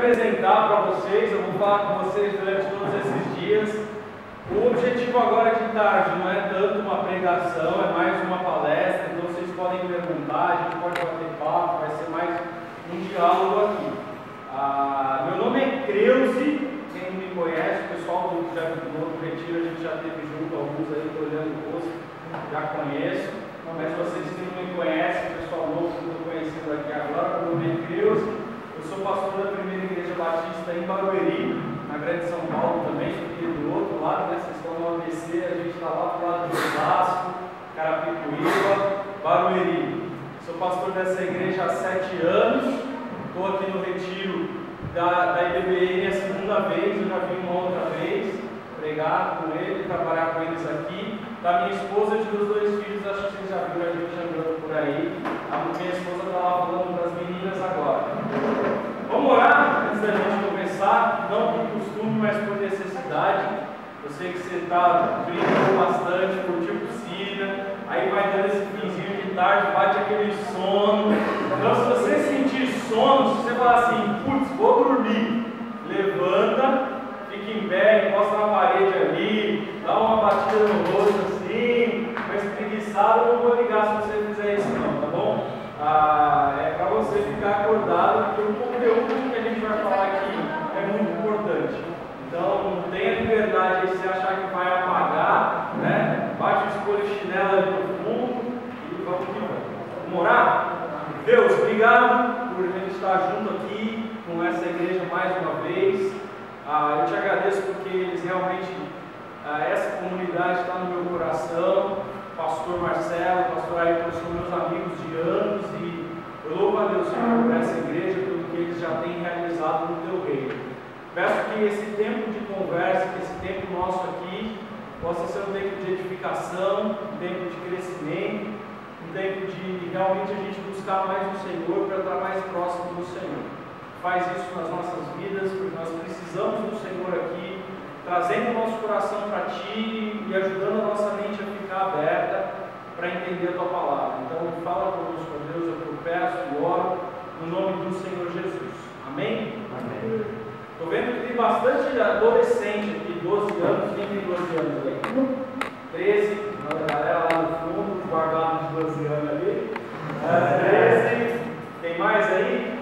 apresentar para vocês, eu vou falar com vocês durante todos esses dias. O objetivo agora de tarde não é tanto uma pregação, é mais uma palestra, então vocês podem perguntar, a gente pode bater papo, vai ser mais um diálogo aqui. Meu nome é Creuze, quem não me conhece, o pessoal do outro retiro, a gente já teve junto, alguns aí, estou olhando o rosto, já conheço, mas vocês que não me conhecem, o pessoal novo que estou conhecendo aqui agora, meu nome é Creuze, eu sou pastor da Primeira Igreja Batista em Barueri, na Grande São Paulo também, aqui do outro lado, né? Vocês estão no ABC, a gente está lá do lado de Osasco, Carapicuíba, Barueri. Sou pastor dessa igreja há 7 anos, estou aqui no retiro da IBBN a segunda vez, eu já vim uma outra vez, pregar com ele, trabalhar com eles aqui. Da minha esposa e dos meus 2 filhos, acho que vocês já viram a gente andando por aí. A minha esposa estava falando das meninas agora. Vamos orar antes da gente começar, não por costume, mas por necessidade. Eu sei que você está brincando bastante, curtiu piscina, aí vai dando esse finzinho de tarde, bate aquele sono. Então, se você sentir sono, se você falar assim, putz, vou dormir, levanta, fica em pé, encosta na parede ali, dá uma batida no rosto assim, mas espreguiçado, eu não vou ligar se você fizer isso não, tá bom? É para você ficar acordado, porque o conteúdo que a gente vai falar aqui é muito importante. Então, não tenha liberdade aí, se achar que vai apagar, né? Bate o escolho ali no fundo e vamos que vamos. Vamos orar? Deus, obrigado por a gente estar junto aqui com essa igreja mais uma vez. Eu te agradeço porque eles realmente, essa comunidade está no meu coração. Pastor Marcelo, Pastor Ayrton são meus amigos de anos e eu louvo a Deus, Senhor, por essa igreja, pelo que eles já têm realizado no teu reino. Peço que esse tempo de conversa, que esse tempo nosso aqui, possa ser um tempo de edificação, um tempo de crescimento, um tempo de realmente a gente buscar mais o Senhor para estar mais próximo do Senhor. Faz isso nas nossas vidas, porque nós precisamos do Senhor aqui, trazendo o nosso coração para Ti e ajudando a nossa mente a ficar aberta para entender a Tua palavra. Então, fala conosco, Deus, eu peço e oro no nome do Senhor Jesus. Amém? Amém. Estou vendo que tem bastante adolescente aqui, 12 anos. Quem tem 12 anos aí? 13, a galera lá no fundo, guardado de 12 anos ali. 13, tem mais aí?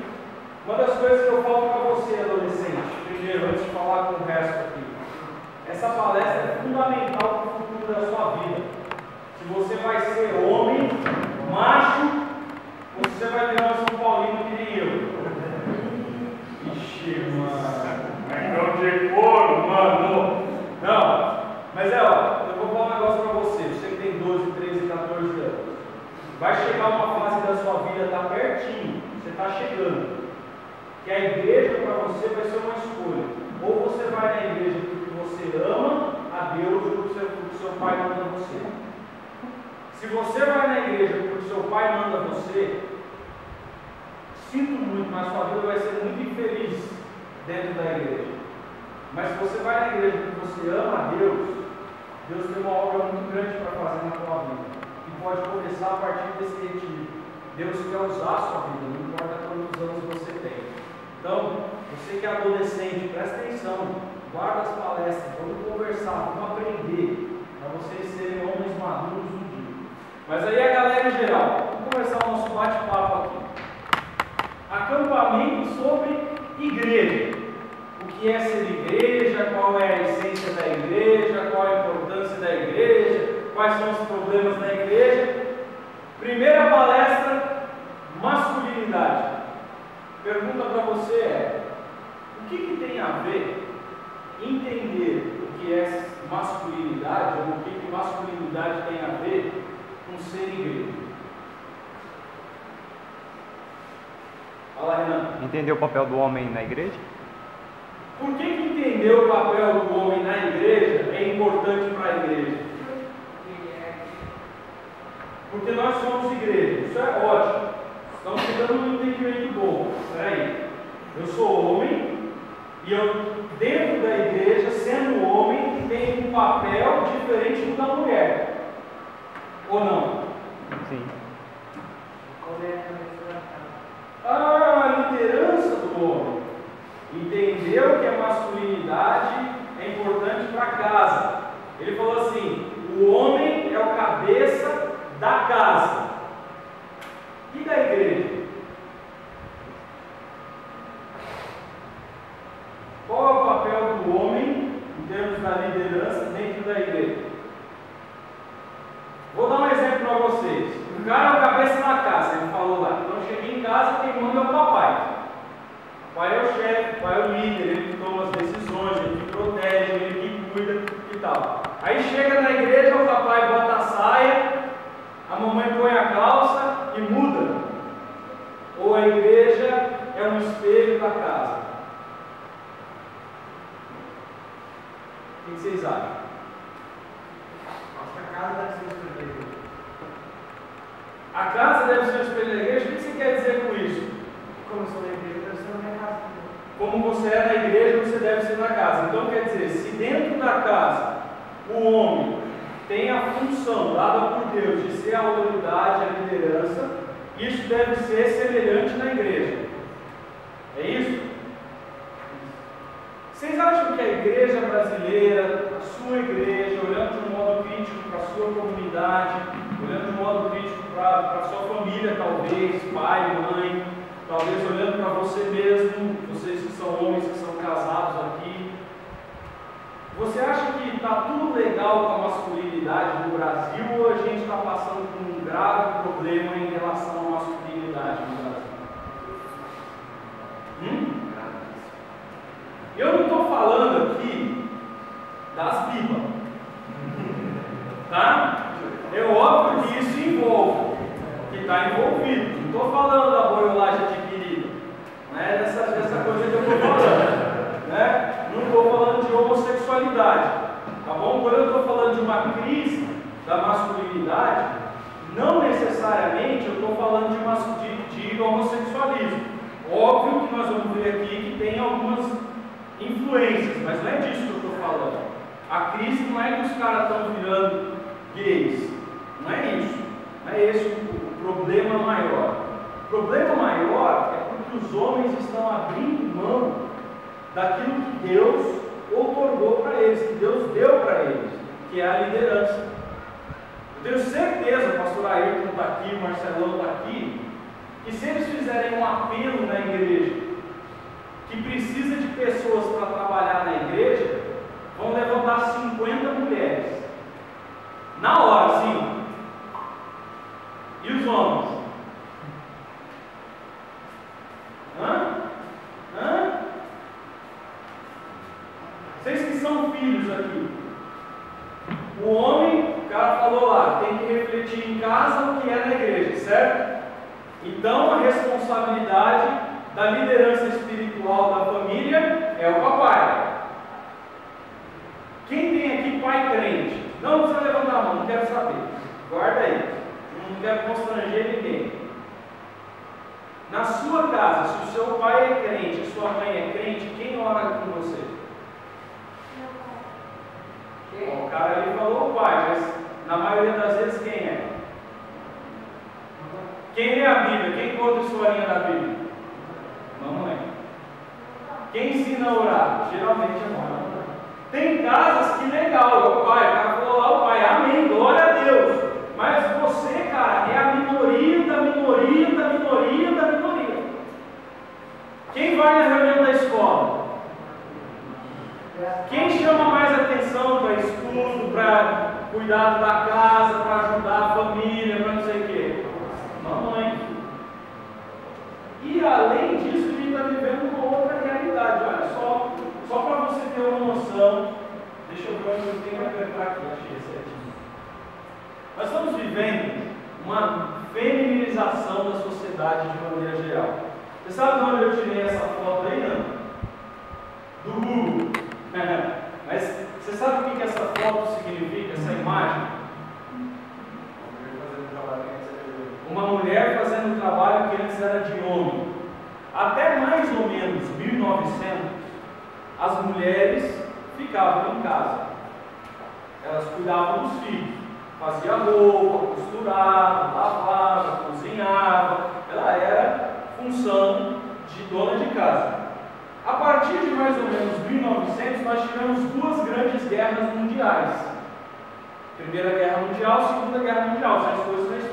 Uma das coisas que eu falo para você, adolescente, primeiro, antes de falar com o resto aqui, essa palestra é fundamental para o futuro da sua vida. Se você vai ser homem, macho, ou se você vai virar um São Paulino que nem eu. Ixi, mano. Então de couro, mano. Não. Mas eu vou falar um negócio para você. Você que tem 12, 13, 14 anos. Vai chegar uma fase da sua vida, está pertinho. Você está chegando. Que a igreja para você vai ser uma escolha. Ou você vai na igreja porque você ama a Deus ou porque seu pai manda você. Se você vai na igreja porque seu pai manda você, sinto muito, mas sua vida vai ser muito infeliz dentro da igreja. Mas se você vai na igreja porque você ama a Deus, Deus tem uma obra muito grande para fazer na sua vida. E pode começar a partir desse retiro. Deus quer usar a sua vida, não importa quantos anos você tem. Então, você que é adolescente, presta atenção, guarda as palestras, vamos conversar, vamos aprender, para vocês serem homens maduros no dia. Mas aí a galera em geral, vamos começar o nosso bate-papo aqui. Acampamento sobre igreja. O que é ser igreja, qual é a essência da igreja, qual é a importância da igreja, quais são os problemas da igreja. Primeira palestra, masculinidade. Pergunta para você o que tem a ver entender o que é masculinidade, ou o que masculinidade tem a ver com ser igreja? Fala, Renan. Entender o papel do homem na igreja? Por que entender o papel do homem na igreja é importante para a igreja? Porque nós somos igreja, isso é ótimo. Estamos chegando num entendimento bom. Espera aí. Eu sou homem e eu, dentro da igreja, sendo homem, tenho um papel diferente do da mulher. Ou não? Sim. A liderança do homem. da casa e da igreja. Qual é o papel do homem em termos da liderança dentro da igreja? Vou dar um exemplo para vocês. O cara é o cabeça da casa, ele falou lá. Então eu cheguei em casa, quem manda é o papai. O pai é o chefe, o pai é o líder, ele que toma as decisões, ele que protege, ele que cuida e tal. Aí chega na igreja, o papai bota a saia, a mamãe põe a calça e muda. Ou a igreja é um espelho da casa. O que vocês acham? Acho que a casa deve ser o espelho da igreja. A casa deve ser o espelho da igreja? O que você quer dizer com isso? Como eu sou da igreja, deve ser na minha casa. Como você é na igreja, você deve ser na casa. Então quer dizer, se dentro da casa o homem tem a função dada por Deus de ser a autoridade, a liderança, isso deve ser semelhante na igreja. É isso? Vocês acham que a igreja brasileira, a sua igreja, olhando de um modo crítico para a sua comunidade, olhando de um modo crítico para a sua família, talvez, pai, mãe, talvez olhando para você mesmo, vocês que são homens, que são casados aqui, você acha que está tudo legal com a masculinidade no Brasil ou a gente está passando por um grave problema em relação à masculinidade no Brasil? Eu não estou falando aqui das bibas, tá? É óbvio que isso envolve, que está envolvido. Não estou falando da boiolagem adquirida, não é dessa coisa que eu estou falando, né? Não estou falando de homossexualidade, tá bom? Quando eu estou falando de uma crise da masculinidade, não necessariamente eu estou falando de homossexualismo. Óbvio que nós vamos ver aqui que tem algumas influências, mas não é disso que eu estou falando. A crise não é que os caras estão virando gays, não é isso, não é esse o problema maior. O problema maior é porque os homens estão abrindo mão daquilo que Deus outorgou para eles, que Deus deu para eles, que é a liderança. Eu tenho certeza, o pastor Ayrton está aqui, o Marcelão está aqui, que se eles fizerem um apelo na igreja, que precisa de pessoas para trabalhar na igreja, vão levantar 50 mulheres. Na hora, sim. E os homens? Vocês que são filhos aqui. O homem, o cara falou lá, tem que refletir em casa o que é na igreja, certo? Então a responsabilidade da liderança espiritual da família é o papai. Quem tem aqui pai crente? Não precisa levantar a mão, não quero saber. Guarda aí. Não quero constranger ninguém. Na sua casa, se o seu pai é crente e sua mãe é crente, quem ora com você? O cara ali falou o pai, mas na maioria das vezes quem é? Quem lê a Bíblia? Quem conta a historinha da Bíblia? Mamãe. Quem ensina a orar? Geralmente é mãe. Tem casas que legal, é o pai. O cara falou lá, o pai, amém, glória a Deus. Mas você, cara, é a minoria da minoria da minoria da minoria. Quem vai na reunião da escola? Quem chama mais atenção para estudo, para cuidado da casa, para ajudar a família, para não sei o quê? Mamãe. E além disso, a gente está vivendo uma outra realidade. Olha só para você ter uma noção. Deixa eu ver onde eu tenho que apertar aqui. Achei certinho. Nós estamos vivendo uma feminização da sociedade de maneira geral. Você sabe de onde eu tirei essa foto aí, não? Do Google. Mas você sabe o que essa foto significa, essa imagem? Uma mulher fazendo um trabalho que antes era de homem. Até mais ou menos 1900, as mulheres ficavam em casa. Elas cuidavam dos filhos, faziam roupa, costuravam, lavavam, cozinhavam. Ela era função de dona de casa. A partir de mais ou menos 1900, nós tivemos duas grandes guerras mundiais. Primeira Guerra Mundial, Segunda Guerra Mundial, são as coisas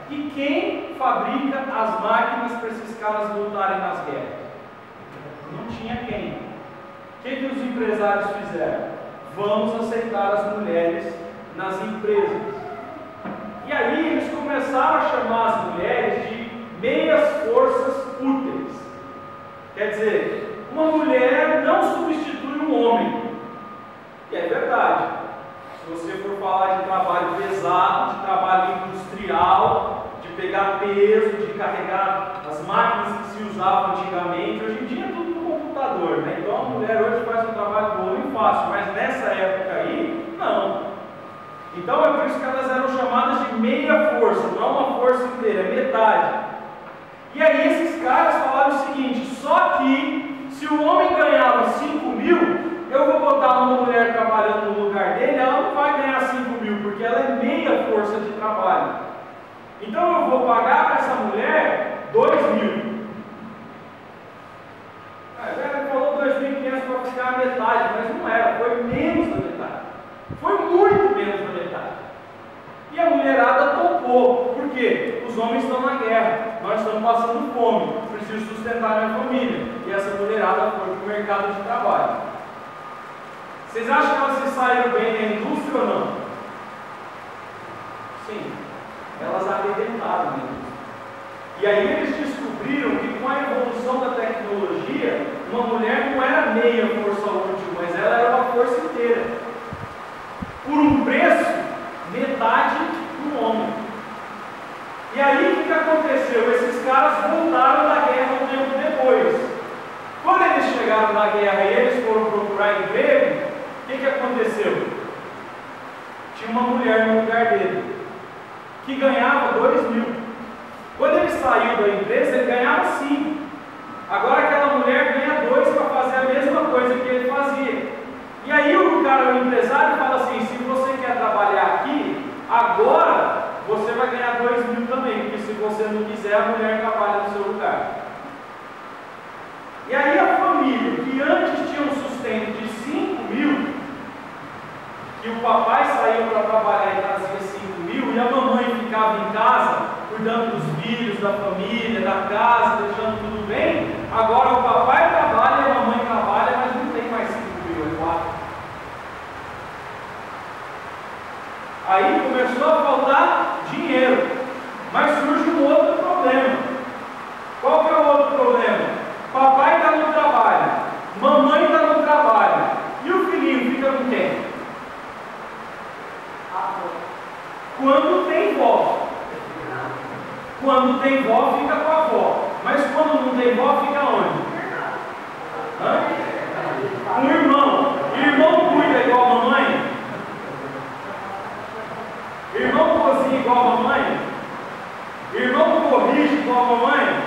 E quem fabrica as máquinas para esses caras lutarem nas guerras? Não tinha quem. O que os empresários fizeram? Vamos aceitar as mulheres nas empresas. E aí eles começaram a chamar as mulheres de meias forças úteis. Quer dizer, uma mulher não substitui um homem. E é verdade. Se você for falar de trabalho pesado, de trabalho industrial, de pegar peso, de carregar as máquinas que se usavam antigamente, hoje em dia é tudo no computador, né? Então a mulher hoje faz um trabalho do homem fácil, mas nessa época aí, não. Então é por isso que elas eram chamadas de meia força, não uma força inteira, é metade. E aí esses caras falaram o seguinte: só que se o homem ganhava 5.000, eu vou botar uma mulher trabalhando no lugar dele, ela não vai ganhar 5.000, porque ela é meia força de trabalho. Então eu vou pagar para essa mulher 2.000. Ele falou 2.500 para ficar a metade, mas não era, foi menos da metade. Foi muito menos da metade. E a mulherada topou. Por quê? Os homens estão na guerra, nós estamos passando fome, preciso sustentar minha família. E essa mulherada foi para o mercado de trabalho. Vocês acham que elas se saíram bem na indústria ou não? Sim, elas arrebentaram a indústria. E aí eles descobriram que com a evolução da tecnologia, uma mulher não era meia força útil, mas ela era uma força inteira. Por um preço, metade do homem. E aí o que aconteceu? Esses caras voltaram da guerra um tempo depois. Quando eles chegaram na guerra e eles foram procurar emprego, o que aconteceu? Tinha uma mulher no lugar dele, que ganhava 2.000. Quando ele saiu da empresa, ele ganhava 5. Agora aquela mulher ganha 2 para fazer a mesma coisa que ele fazia. E aí o cara, o empresário, fala assim: se você quer trabalhar aqui, agora você vai ganhar 2.000 também, porque se você não quiser, a mulher trabalha no seu lugar. E aí a família, que antes tinha um sustento de 5.000, que o papai saiu para trabalhar e trazia 5.000, e a mamãe ficava em casa, cuidando dos filhos, da família, da casa, deixando tudo bem, agora o papai trabalha e a mamãe trabalha, mas não tem mais 5.000, é 4. Aí começou a faltar dinheiro, mas surge um outro problema. Qual que é o outro problema? Papai está no trabalho, mamãe está no trabalho, e o filhinho fica com quem? Quando tem vó. Quando tem vó, fica com a avó. Mas quando não tem vó, fica onde? Com o irmão. Irmão cuida igual a mamãe? Irmão cozinha igual a mamãe? Irmão corrige igual a mamãe?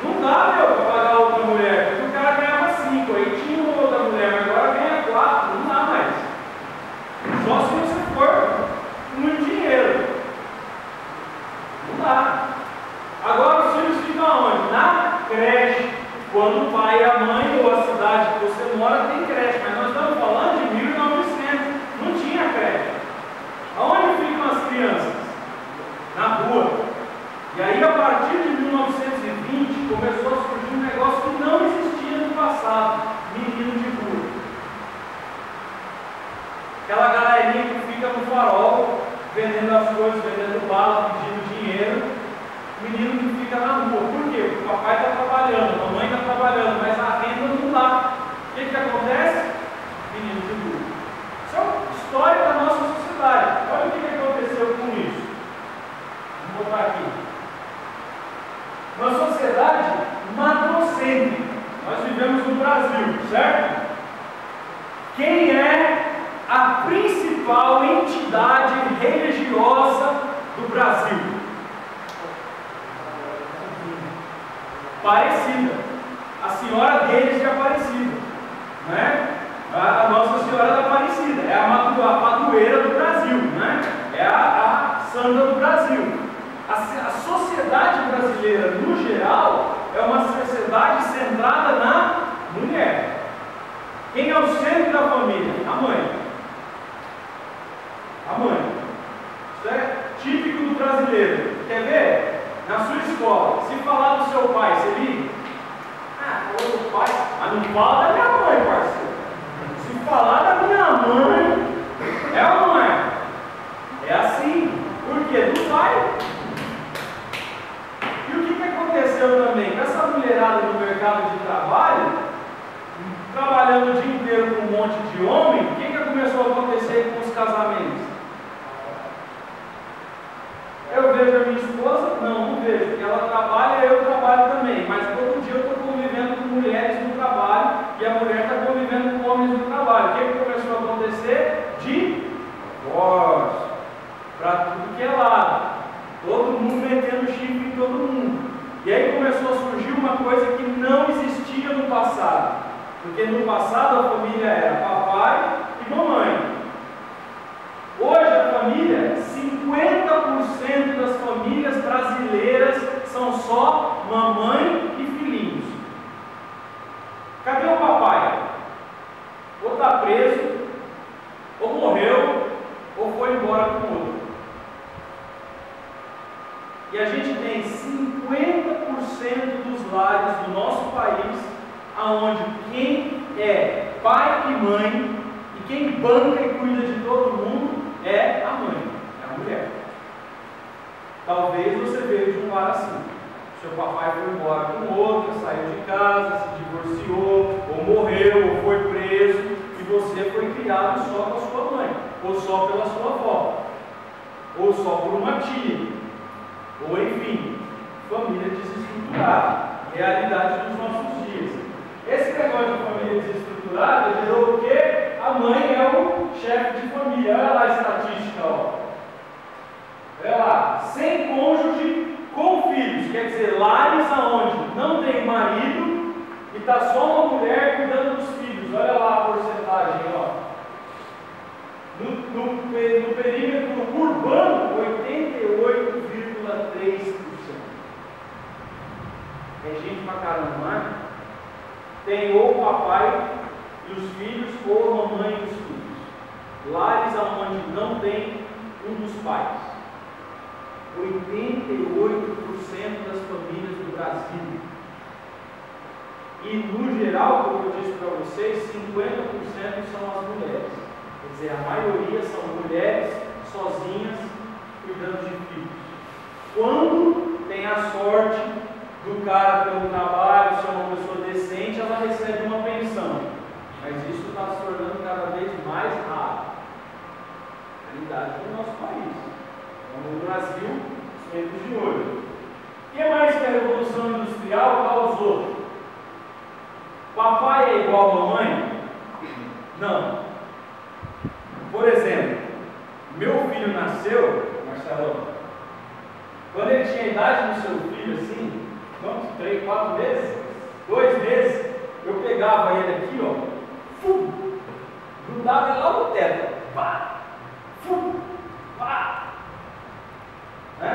Não dá, meu, para pagar outra mulher. Porque o cara ganhava 5, aí tinha uma outra mulher, mas agora ganha 4, não dá mais. Só se você for muito dinheiro. Não dá. Agora os filhos ficam onde? Na creche. Quando o pai, a mãe ou a cidade que você mora tem creche. Mas nós estamos falando de 1900. Não tinha creche. Aonde ficam as crianças? Na rua. E aí, a partir de 1920, começou a surgir um negócio que não existia no passado: menino de rua. Aquela galerinha que fica no farol, vendendo as coisas, vendendo bala, pedindo dinheiro. Menino que fica na rua. Por quê? Porque o papai está trabalhando, a mamãe está trabalhando, mas a renda não dá. O que acontece? Menino de rua. Isso é a história da nossa sociedade. Olha o que aconteceu com isso. Vou botar aqui. Uma sociedade matrocêntrica. Nós vivemos no Brasil, certo? Quem é a principal entidade religiosa do Brasil? Aparecida. A senhora deles de Aparecida, né? A Nossa Senhora da Aparecida é a padroeira do Brasil, né? É a santa do Brasil. A sociedade brasileira, no geral, é uma sociedade centrada na mulher. Quem é o centro da família? A mãe. A mãe. Isso é típico do brasileiro. Quer ver? Na sua escola, se falar do seu pai, você liga? Ah, falou do pai, mas não fala da minha mãe, parceiro. Se falar da minha mãe, é ou não é? É assim. Por quê? Do pai. E o que aconteceu também? Com essa mulherada no mercado de trabalho, trabalhando o dia inteiro com um monte de homem, o que começou a acontecer com os casamentos? Eu vejo a minha esposa? Não vejo, porque ela trabalha e eu trabalho também, mas todo dia eu estou convivendo com mulheres no trabalho e a mulher está convivendo com homens no trabalho. O que começou a acontecer? Divórcio, para tudo que é lado, todo mundo metendo chifre em todo mundo. E aí começou a surgir uma coisa que não existia no passado, porque no passado a família era papai e mamãe. Hoje a família, 50% das famílias brasileiras são só mamãe e filhinhos. Cadê o papai? Ou está preso, ou morreu, ou foi embora com outro. E a gente tem 50% dos lares do nosso país aonde quem é pai e mãe e quem banca e cuida de todo mundo é a mãe, é a mulher. Talvez você veja de um lar assim. Seu papai foi embora com outra, saiu de casa, se divorciou, ou morreu, ou foi preso, e você foi criado só com a sua mãe, ou só pela sua avó, ou só por uma tia, ou enfim, família desestruturada, realidade dos nossos dias. Esse negócio de família desestruturada gerou o quê? A mãe é o chefe de família. Olha lá a estatística, ó. Olha lá, sem cônjuge com filhos, quer dizer, lares aonde não tem marido e está só uma mulher cuidando dos filhos. Olha lá a porcentagem, ó. No perímetro urbano, 88,3%. É gente pra caramba, né? Tem ou o papai e os filhos, ou a mamãe e os filhos. Lares onde não tem um dos pais. 88% das famílias do Brasil. E no geral, como eu disse para vocês, 50% são as mulheres. Quer dizer, a maioria são mulheres sozinhas cuidando de filhos. Quando tem a sorte do cara pelo trabalho, ser uma pessoa decente, ela recebe uma pensão. Mas isso está se tornando cada vez mais raro. Realidade do nosso país. Então, no Brasil, os tempos de hoje. O que mais que a Revolução Industrial causou? Papai é igual a mamãe? Não. Por exemplo, meu filho nasceu, Marcelo, quando ele tinha a idade do seu filho, assim, quantos? 3, 4 meses? 2 meses, eu pegava ele aqui, ó, grudava ele lá no teto, pá, pá, né?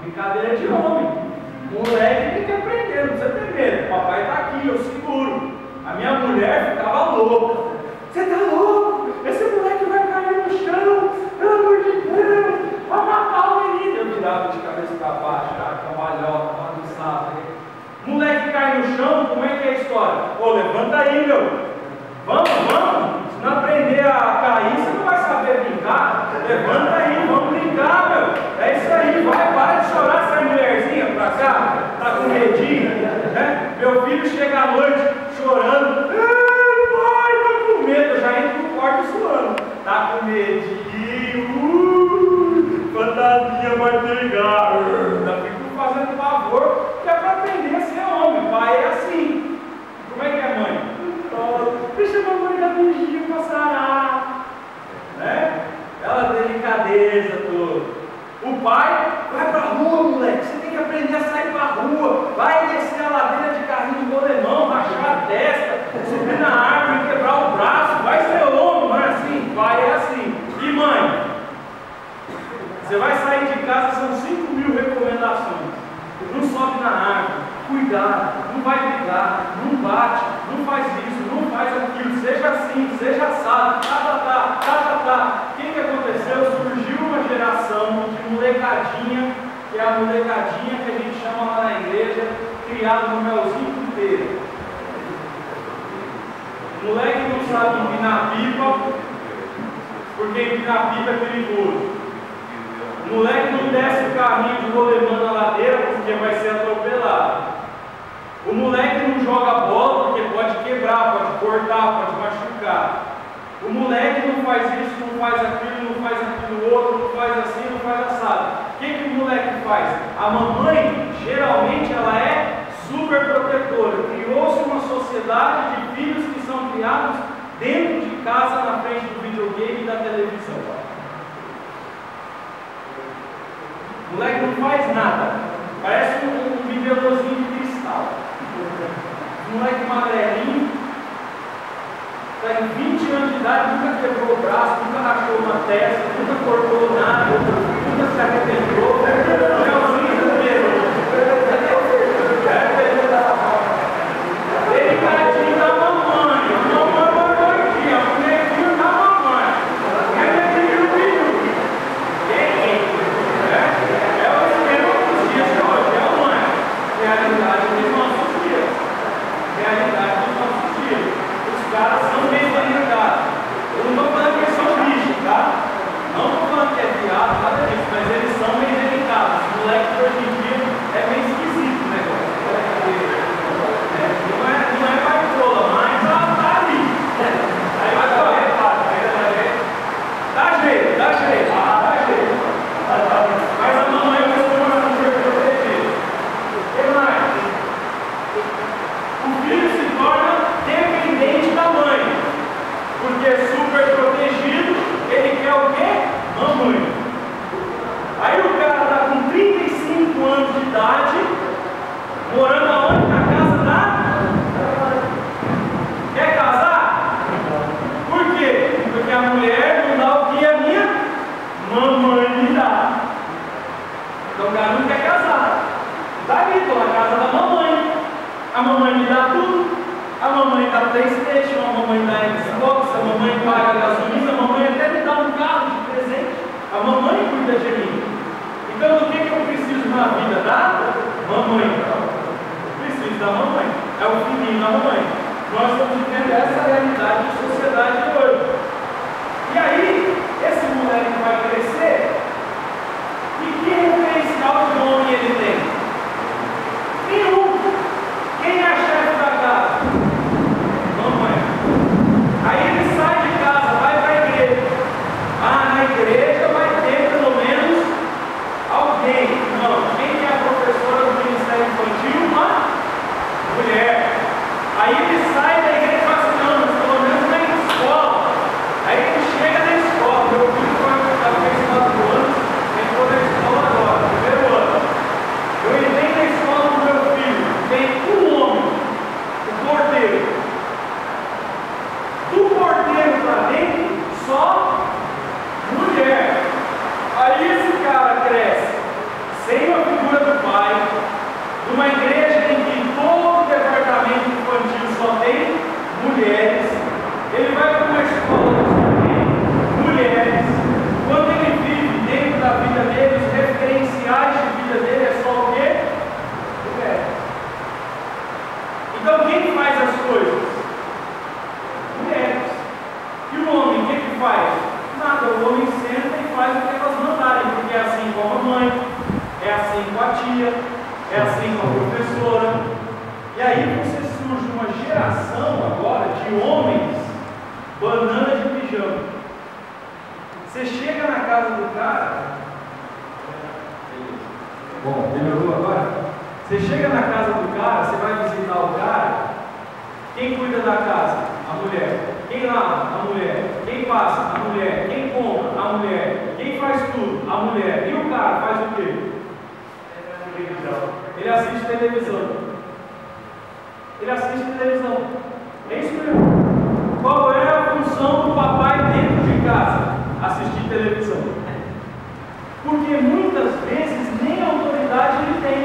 Brincadeira de homem. Moleque tem que aprender, não precisa ter medo. Papai está aqui, eu seguro. A minha mulher ficava louca. Você está louco? Esse moleque vai cair no chão, pelo amor de Deus, vai matar o menino. Eu virava de cabeça para baixo, cambalhota, bagunçada. Moleque cai no chão, como é que é a história? Ô, levanta aí, meu. Vamos. Se não aprender a cair, você não vai saber brincar. Levanta aí, vamos brincar, meu. É isso aí, vai, para de chorar essa mulherzinha pra cá, tá com medinho, né? Meu filho chega à noite chorando. Pai, tá com medo, eu já entro no quarto suando. Tá com medinho, fantasia vai pegar. Ainda fico fazendo favor, que é pra aprender a ser homem. Pai é assim. Como é que é, mãe? Deixa a mamãe dar beijinho pra sarar, né? Aquela delicadeza toda. O pai vai pra rua, moleque. Você tem que aprender a sair pra rua. Vai descer a ladeira de carrinho de rolemão, baixar a testa, subir na árvore, quebrar o braço. Vai ser homem, não é assim? Pai é assim. E mãe? Você vai sair de casa, são 5.000 recomendações. Não sobe na árvore. Cuidado, não vai brigar, não bate, não faz isso, não faz aquilo, seja seja assim, seja assado, O que aconteceu? Surgiu uma geração de molecadinha, que é a molecadinha que a gente chama lá na igreja, criada no melzinho inteiro. O moleque não sabe empinar pipa, porque empinar pipa é perigoso. O moleque não desce o carrinho de rolemã na ladeira, porque vai ser atropelado. O moleque não joga bola, porque pode quebrar, pode cortar, pode machucar. O moleque não faz isso, não faz aquilo outro, não faz assim, não faz assado. O que o moleque faz? A mamãe, geralmente, ela é super protetora. Criou-se uma sociedade de filhos que são criados dentro de casa, na frente do videogame e da televisão. O moleque não faz nada. Parece um bibelôzinho de cristal. O moleque magrelinho, está em 20 anos de idade, nunca quebrou o braço, nunca rachou uma testa, nunca cortou nada, nunca se arrebentou. Ele tadinho da mamãe, a mamãe aqui, a bonequinha da mamãe. Ele é filho. É o esquema dos dias de hoje, é a mãe. Realidade dos nossos dias. Realidade dos nossos dias. Os caras são bem organizados. Eu não estou falando que eles são bichos, tá? Não estou falando que é viado, nada disso, mas eles são bem delicados. Os moleques de hoje em dia é bem esquisito o negócio. Não é baitola, mas ela tá ali. Aí vai correr, dá jeito, dá jeito. Mas a mamãe é uma super protegida. O que mais? O filho se torna dependente da mãe, porque é super protegido, ele quer o quê? Mamãe. Aí o cara está com 35 anos de idade, morando aonde? Na casa da... Quer casar? Por quê? Porque a mulher não dá o que a minha mamãe me dá. Então o cara não quer casar. Está ali, estou na casa da mamãe. A mamãe me dá tudo. A mamãe dá PlayStation, a mamãe dá Xbox, a mamãe paga gasolina, a mamãe até me dá um carro de presente. A mamãe cuida de mim. Então o que eu preciso na vida da mamãe? Preciso da mamãe. É o filhinho da mamãe. Nós estamos vivendo essa realidade de sociedade de hoje. E aí, esse moleque vai crescer. E que referencial de homem ele tem? Nenhum. Quem é a chefe da casa? Mamãe. Aí ele sai de casa, vai para a igreja. Ah, na igreja vai ter pelo menos alguém. Não, quem é a professora do Ministério Infantil? Uma mulher. Aí ele sai da igreja e fala assim, não, mas pelo menos na escola. Aí ele chega na escola, meu filho está com 4 anos, entrou na escola agora, primeiro ano. Eu entrei na escola do meu filho, tem um homem, o porteiro. Do porteiro para dentro, só mulher. Aí esse cara cresce sem a figura do pai, numa igreja em que todo o departamento infantil só tem mulheres. Ele vai para uma escola que só tem mulheres. Quando ele vive dentro da vida dele, os referenciais de vida dele é só o quê? Mulheres. Então quem faz as coisas? Mulheres. E o homem, o que faz? Nada, o homem senta e faz o que elas mandarem, porque é assim com a mamãe, é assim com a tia, é assim com a professora. E aí você surge uma geração agora de homens banana de pijama. Você chega na casa do cara. Bom, melhorou agora? Você chega na casa do cara, você vai visitar o cara. Quem cuida da casa? A mulher. Quem lava? A mulher. Quem passa? A mulher. Quem compra? A mulher. Quem faz tudo? A mulher. E o cara faz o quê? Ele assiste televisão. Ele assiste televisão. É isso mesmo. Qual é a função do papai dentro de casa? Assistir televisão. Porque muitas vezes nem autoridade ele tem.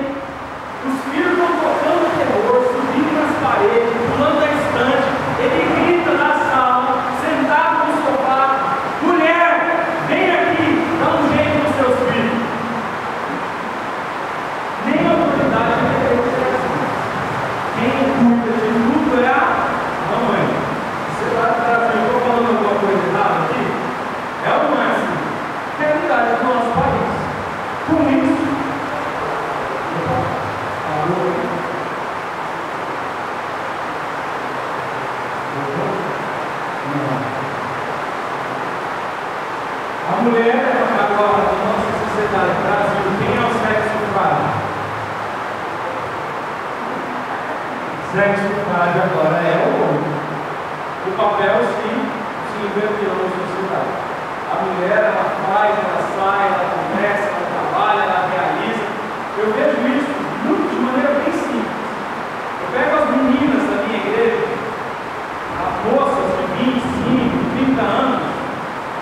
Os filhos estão tocando terror, subindo nas paredes, pulando da estante. Ele grita na sala. Sexo frágil agora é o homem. O papel se inverteu na sociedade. A mulher, ela faz, ela sai, ela conversa, ela trabalha, ela realiza. Eu vejo isso muito de maneira bem simples. Eu pego as meninas da minha igreja, as moças de 25, 30 anos,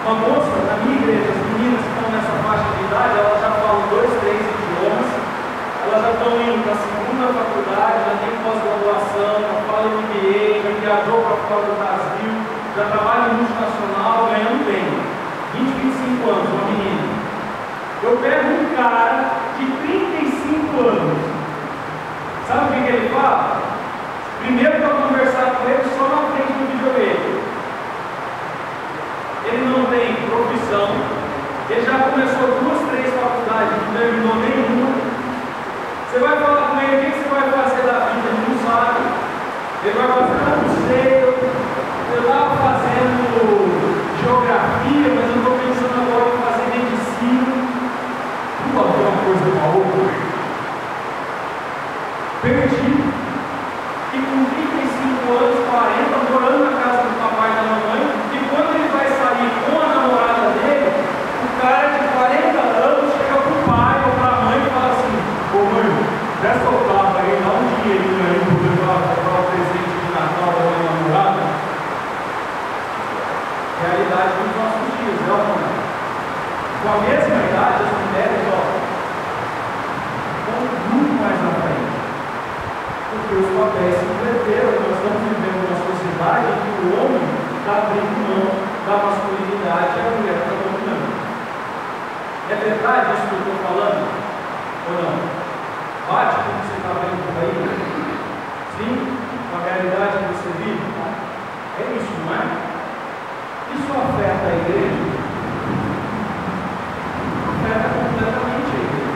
uma moça da minha igreja, as meninas que estão nessa faixa de idade, elas já falam 2, 3 idiomas, elas já estão indo para a segunda faculdade, já tem pós-graduação, já falam MBA, já viajou para fora do Brasil, já trabalha em multinacional, ganhando bem. 20, 25 anos, uma menina. Eu pego um cara de 35 anos. Sabe o que ele fala? Primeiro para conversar com ele só na frente do videogame. Ele não tem profissão. Ele já começou 2, 3 faculdades, não terminou nenhuma. Você vai falar com ele, o que você vai fazer da vida? Ele não sabe. Ele vai fazer, não sei. Eu estava fazendo geografia, mas eu estou pensando agora em fazer medicina. Não pode ter uma coisa com a outra. Perdido. E com 35 anos, 40, morando na casa do papai e da mamãe, e quando ele vai sair com a namorada dele, o cara de 40 anos chega para o pai ou para a mãe e fala assim: ô mãe, presta o tapa aí, dá um dinheirinho aí para eu comprar o presente de Natal da minha namorada. Realidade dos nossos dias, é ou não é? Com a mesma idade, as mulheres estão muito mais na frente, porque os papéis se inverteram. Nós estamos vivendo uma sociedade em que o homem está abrindo mão da masculinidade e a mulher está dominando. É verdade isso que eu estou falando? Ou não? Bate com o que você está vendo por aí? Sim? Com a realidade que você vive? É isso, não é? Isso afeta a igreja? Afeta completamente a igreja.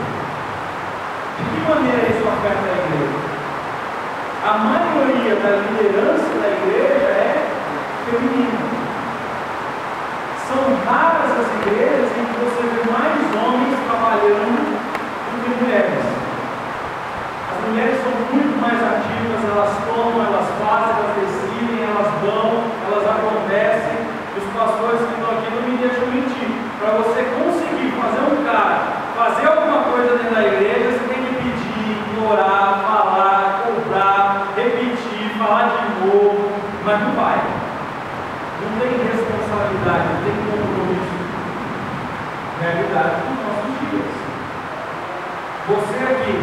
De que maneira isso afeta a igreja? A maioria da liderança da igreja é feminina. São raras as igrejas em que você vê mais homens trabalhando do que mulheres. As mulheres são muito mais ativas, elas tomam, elas fazem, elas decidem, elas dão, elas acontecem. Os pastores que estão aqui não me deixam mentir. Para você conseguir fazer um cara fazer alguma coisa dentro da igreja, você tem que pedir, implorar, falar, cobrar, repetir, falar de novo, mas não vai. Não tem responsabilidade, não tem compromisso. Realidade dos nossos dias. Você aqui,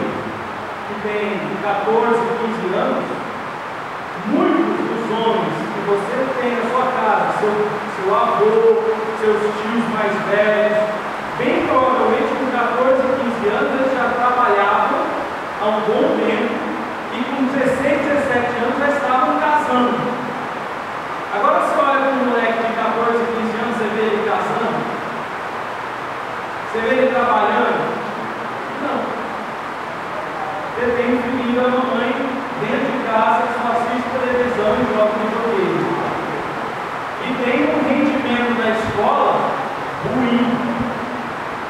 que tem 14, 15 anos, muitos dos homens que você tem na sua casa, seu avô, seus tios mais velhos, bem provavelmente com 14, 15 anos eles já trabalhavam há um bom tempo e com 16, 17 anos já estavam casando. Agora você olha para um moleque de 14, 15 anos, você vê ele casando? Você vê ele trabalhando? Não. Você tem um filhinho da mamãe dentro de casa que só assiste televisão e joga videogame. E tem um rendimento da escola ruim.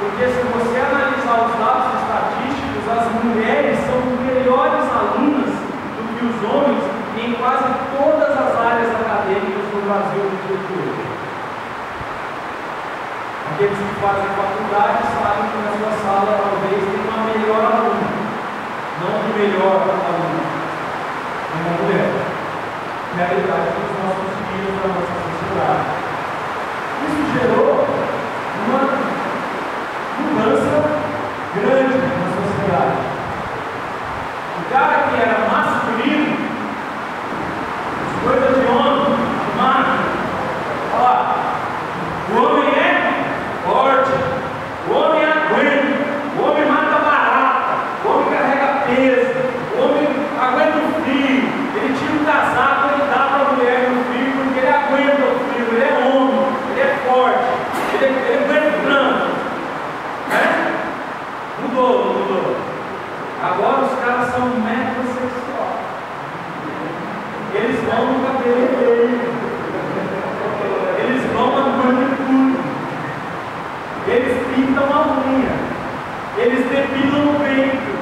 Porque se você analisar os dados estatísticos, as mulheres são melhores alunas do que os homens em quase todas as áreas acadêmicas do Brasil no dia de hoje. Aqueles que fazem faculdade sabem que na sua sala talvez tenha uma melhor aluna, não o melhor aluna, uma mulher. Realidade dos nossos dias, da nossa sociedade. Isso gerou uma mudança grande na sociedade. O cara que era masculino, as coisas de homem, de macho, olha lá, o homem é forte, o homem aguenta, o homem mata barata, o homem carrega peso, o homem aguenta o frio, ele tira um casaco, ele dá para a mulher no frio, porque ele aguenta o frio, ele é homem, ele é forte, ele aguenta o tranco. Mudou. Agora os caras são metrosexuais. Eles vão no cabeleireiro. Eles vão na manicure. Eles pintam a unha. Eles depilam o peito.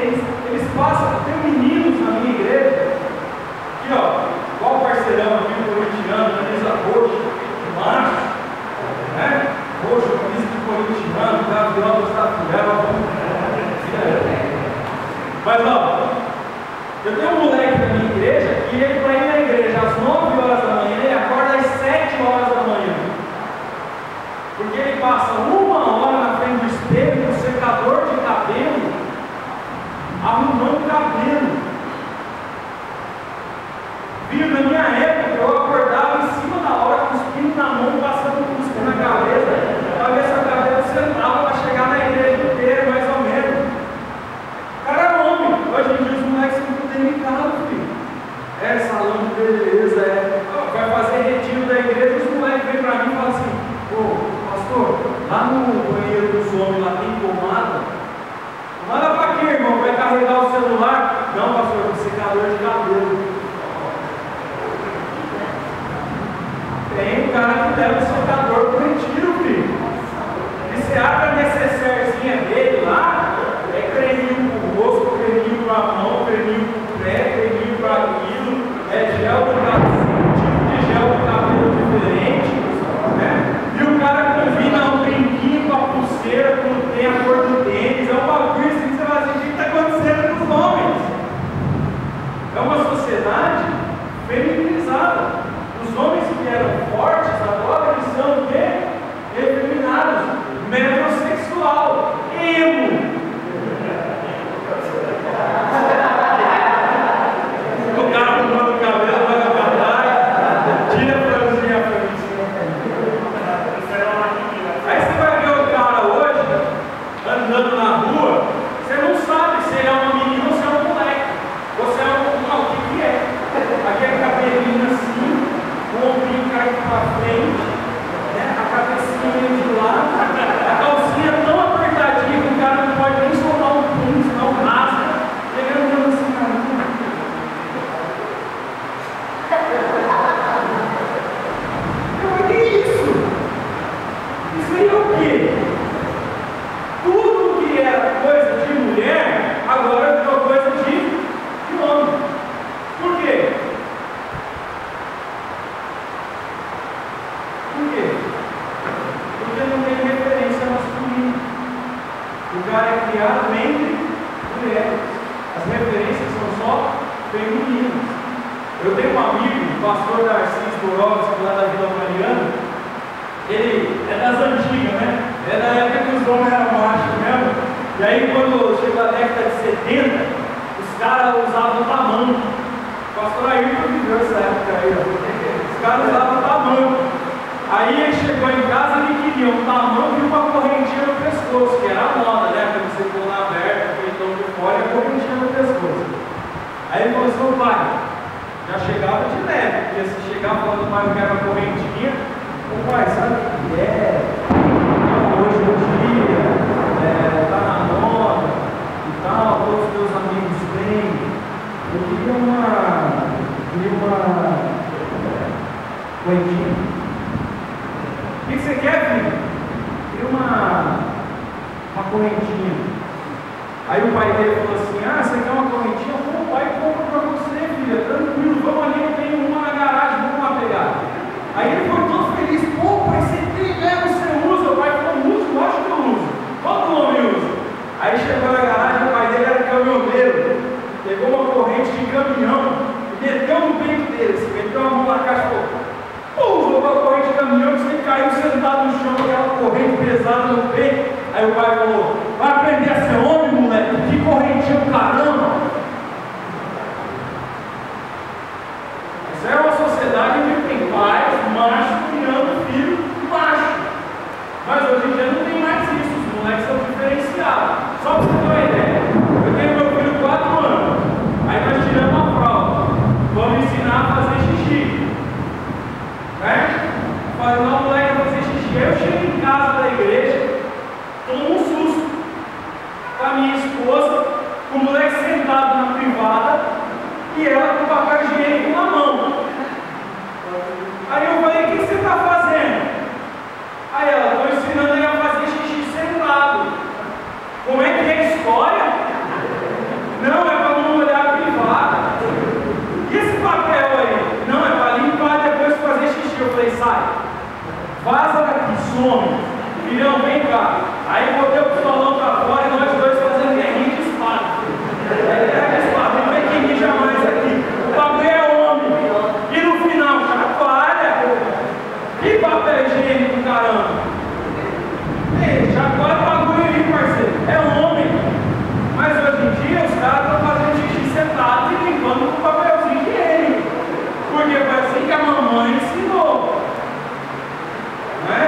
Eles passam, tem meninos na minha igreja, aqui ó, igual o parceirão aqui, o corintiano, camisa roxa, macho, né? Roxo, camisa de corintiano, Gabriel do Estatuel, mas ó, eu tenho um moleque da minha igreja que ele para ir na igreja às 9 horas da manhã, ele acorda às 7 horas da manhã. Porque ele passa 1 hora na frente do espelho, no secador de cabelo, arrumando cabelo. Viu, na minha época, eu acordava em cima da hora, cuspindo na mão, passando cuspe na cabeça, para ver se a cabeça sentava para chegar na igreja inteira, mais ou menos. O cara era homem. Hoje em dia os moleques são muito delicados, filho. É, salão de beleza, vai fazer retiro da igreja, os moleques vêm para mim e falam assim: ô, pastor, lá no banheiro dos homens, lá tem tomada? Tomada para quê, irmão? Vai carregar o celular? Não, pastor, secador de cabelo. Tem um cara que leva o secador pro retiro, filho. E você abre a necessairezinha dele lá, é creminho pro rosto, creminho pra mão, creminho pro pé, creminho pra aquilo, é gel do cabelo, tipo de gel do cabelo diferente, né? E o cara combina um brinquinho com a pulseira, quando tem a cor do tênis, é um bagulho assim que você vai dizer: o que está acontecendo com os homens? É uma sociedade feminilizada. Os homens que eram fortes, agora eles são o quê? Efeminados, metrosexual, emo. O cara arrumando o cabelo, vai pra trás, tira a franzinha à frente. Aí você vai ver o cara hoje, andando na rua, você não sabe se ele é uma menina ou se é um moleque. Você é o que é? Aquele cabelinho assim, o ombrinho caído para frente, né? A cabecinha meio de lado, a calcinha tão apertadinha que o cara não pode nem soltar um punho, senão rasga. Ele andando assim, caramba. O que é isso? Isso aí é o quê? Tudo que era coisa de mulher, agora virou coisa de homem. Por quê? Por quê? Porque não tem referência masculina. O cara é criado entre mulheres. As referências são só femininas. Eu tenho um amigo, o pastor Narciso Borovski, lá da Vila Mariana. Ele é das antigas, né? É da época que os homens eram machos mesmo. E aí, quando chegou a década de 70, os caras usavam tamanco. O pastor Ayrton viveu essa época aí, ó. Os caras usavam tamanco. Aí ele chegou em casa e ele queria um tamanco e uma correntinha no pescoço, que era a moda, né? Quando você pôr na aberta, aquele tom de fora e a correntinha no pescoço. Aí ele falou assim: pai, já chegava de leve, porque se chegar falando pai, eu quero a correntinha, o pai, sabe o que é? Hoje em dia, tá na moda e tal, todos os meus amigos têm. Eu queria uma correntinha. O que você quer, filho? Queria uma correntinha. Aí o pai dele falou assim: você quer uma correntinha? Pô, o pai compra pra você, filha, tranquilo, vamos ali, eu tenho uma na garagem, vamos lá pegar. Aí ele foi todo feliz: pô, pai, você tem mesmo, você usa? O pai falou: uso, lógico que eu uso. Todo homem usa. Aí chegou na garagem, o pai dele era caminhoneiro, pegou uma corrente de caminhão e meteu no peito dele, meteu a mão na caixa e falou: jogou a corrente de caminhão, você caiu sentado no chão, aquela corrente pesada no peito. Aí o pai falou: vai aprender a ser homem, moleque, que correntinha do caramba. Isso é uma sociedade onde tem pais, machos, criando filho macho. Mas hoje em dia não tem mais isso, os moleques são diferenciados. Só para você ter uma ideia, eu tenho meu filho 4 anos, aí nós tiramos a fralda, vamos ensinar a fazer xixi. Né? Falando o moleque a fazer xixi. Eu chego em casa da igreja, tomo um susto com a minha esposa, com o moleque sentado na privada e ela com o papel higiênico na mão. Aí eu falei: o que você está fazendo? Aí ela: estou ensinando ele a fazer xixi sentado. Como é que é a história? Não, é vem cá. Aí botei o pistolão pra fora e nós dois fazendo guerrinha de espada. Guerra de espada, não tem quem mija mais aqui. O bagulho é homem. E no final, chacoalha. E papel higiênico, caramba. Chacoalha o bagulho aí, parceiro. É homem. Mas hoje em dia os caras estão fazendo xixi sentado e limpando com papelzinho higiênico. Porque foi assim que a mamãe ensinou. Né?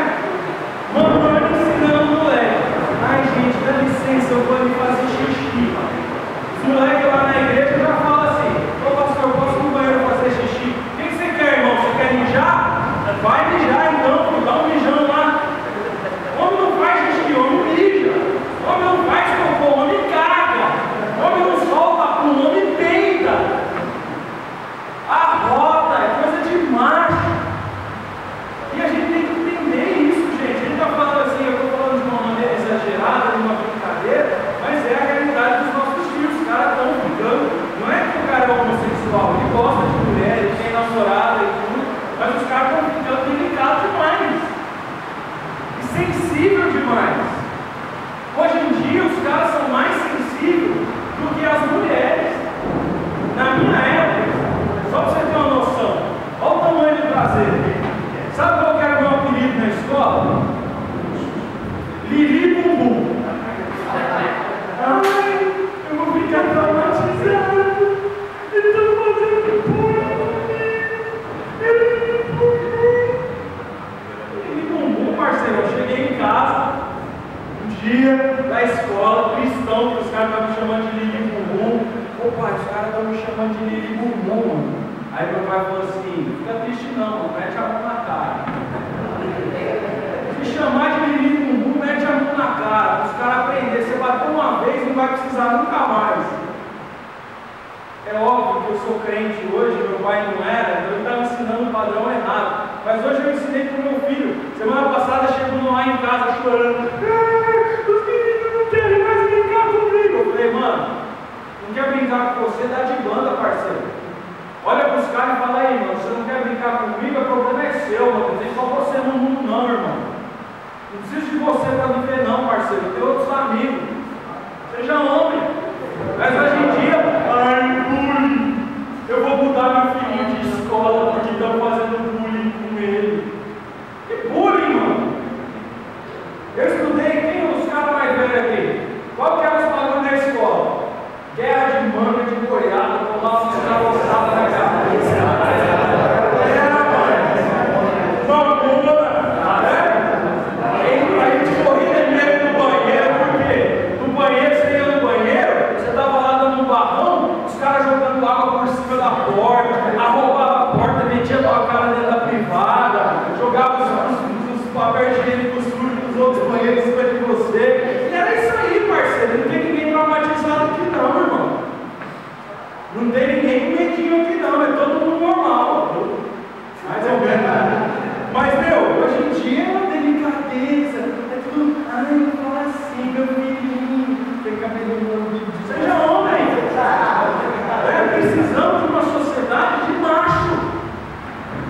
Mamãe ensinando o moleque. Ai, gente, dá licença, eu vou ali fazer xixi. Os moleques lá na igreja já falam assim: ô pastor, eu posso ir no banheiro fazer xixi? O que você quer, irmão? Você quer mijar? Vai mijar então, dá um mijão lá. Homem não faz xixi, homem mija. Homem não faz cocô, homem caga. Homem não solta pum, homem peida. A roda é coisa de macho. E a gente tem que entender isso, gente. A gente está falando assim, eu estou falando de uma maneira exagerada, de uma brincadeira, mas é a realidade dos nossos filhos. Os caras estão ficando. Não é que o cara é homossexual, ele gosta de mulher, ele tem namorada e tudo, mas os caras estão ficando delicados demais. E sensível demais. Hoje em dia, os caras são mais sensíveis do que as mulheres. Na minha época, só para você ter uma noção, olha o tamanho do traseiro. Sabe qual que era o meu apelido na escola? Lili Bumbum. Ai, eu vou ficar traumatizado. Ele está fazendo Lili Bumbum, parceiro. Eu cheguei em casa um dia na escola, cristão, que os caras estavam me chamando de Lili Bumbum. Ô pai, os caras estão me chamando de Lili Bumbum, mano. Aí meu pai falou assim: fica triste não, mete a mão na cara. Se chamar de Lili Bumbum, mete a mão na cara. Os caras aprenderem. Você bateu uma vez e não vai precisar nunca mais. É óbvio que eu sou crente hoje, meu pai não era, então ele estava ensinando o padrão errado. Mas hoje eu ensinei para o meu filho. Semana passada chegou lá em casa chorando. Os meninos não querem mais brincar comigo. Eu falei: mano, não quer brincar com você, dá de banda, parceiro. Olha para os caras e fala: aí, mano, você não quer brincar comigo, o problema é seu, mano. Não tem só você no mundo, não, irmão. Não preciso de você para viver, não, parceiro. Tem outros amigos. Seja homem. Mas hoje em dia, ai, bullying. Eu vou mudar meu filhinho de escola porque estão fazendo bullying com ele. Que bullying, mano? Eu estudei, quem os caras mais velhos aqui? Qual que era os bagulhos da escola? Guerra de manga, de boiada, tomar uma escravocada na cabeça. Era, mano. Uma bomba, né? A gente corria mesmo no banheiro, porque no banheiro, você ia no banheiro, você estava lá dando um barrão, os caras jogando água por cima da porta, arrombava a porta, metia a tua cara dentro da privada, jogava os papéis higiênicos sujos dos outros banheiros em cima de você. E era isso aí, parceiro. Não tem ninguém traumatizado aqui, não, irmão. Não tem ninguém com medinho aqui, não. É todo mundo normal. Mais ou menos. Mas, meu, hoje em dia é uma delicadeza. É tudo. Ai, não fala assim, meu filhinho. Tem cabelo novo. Seja homem. Precisamos de uma sociedade de macho.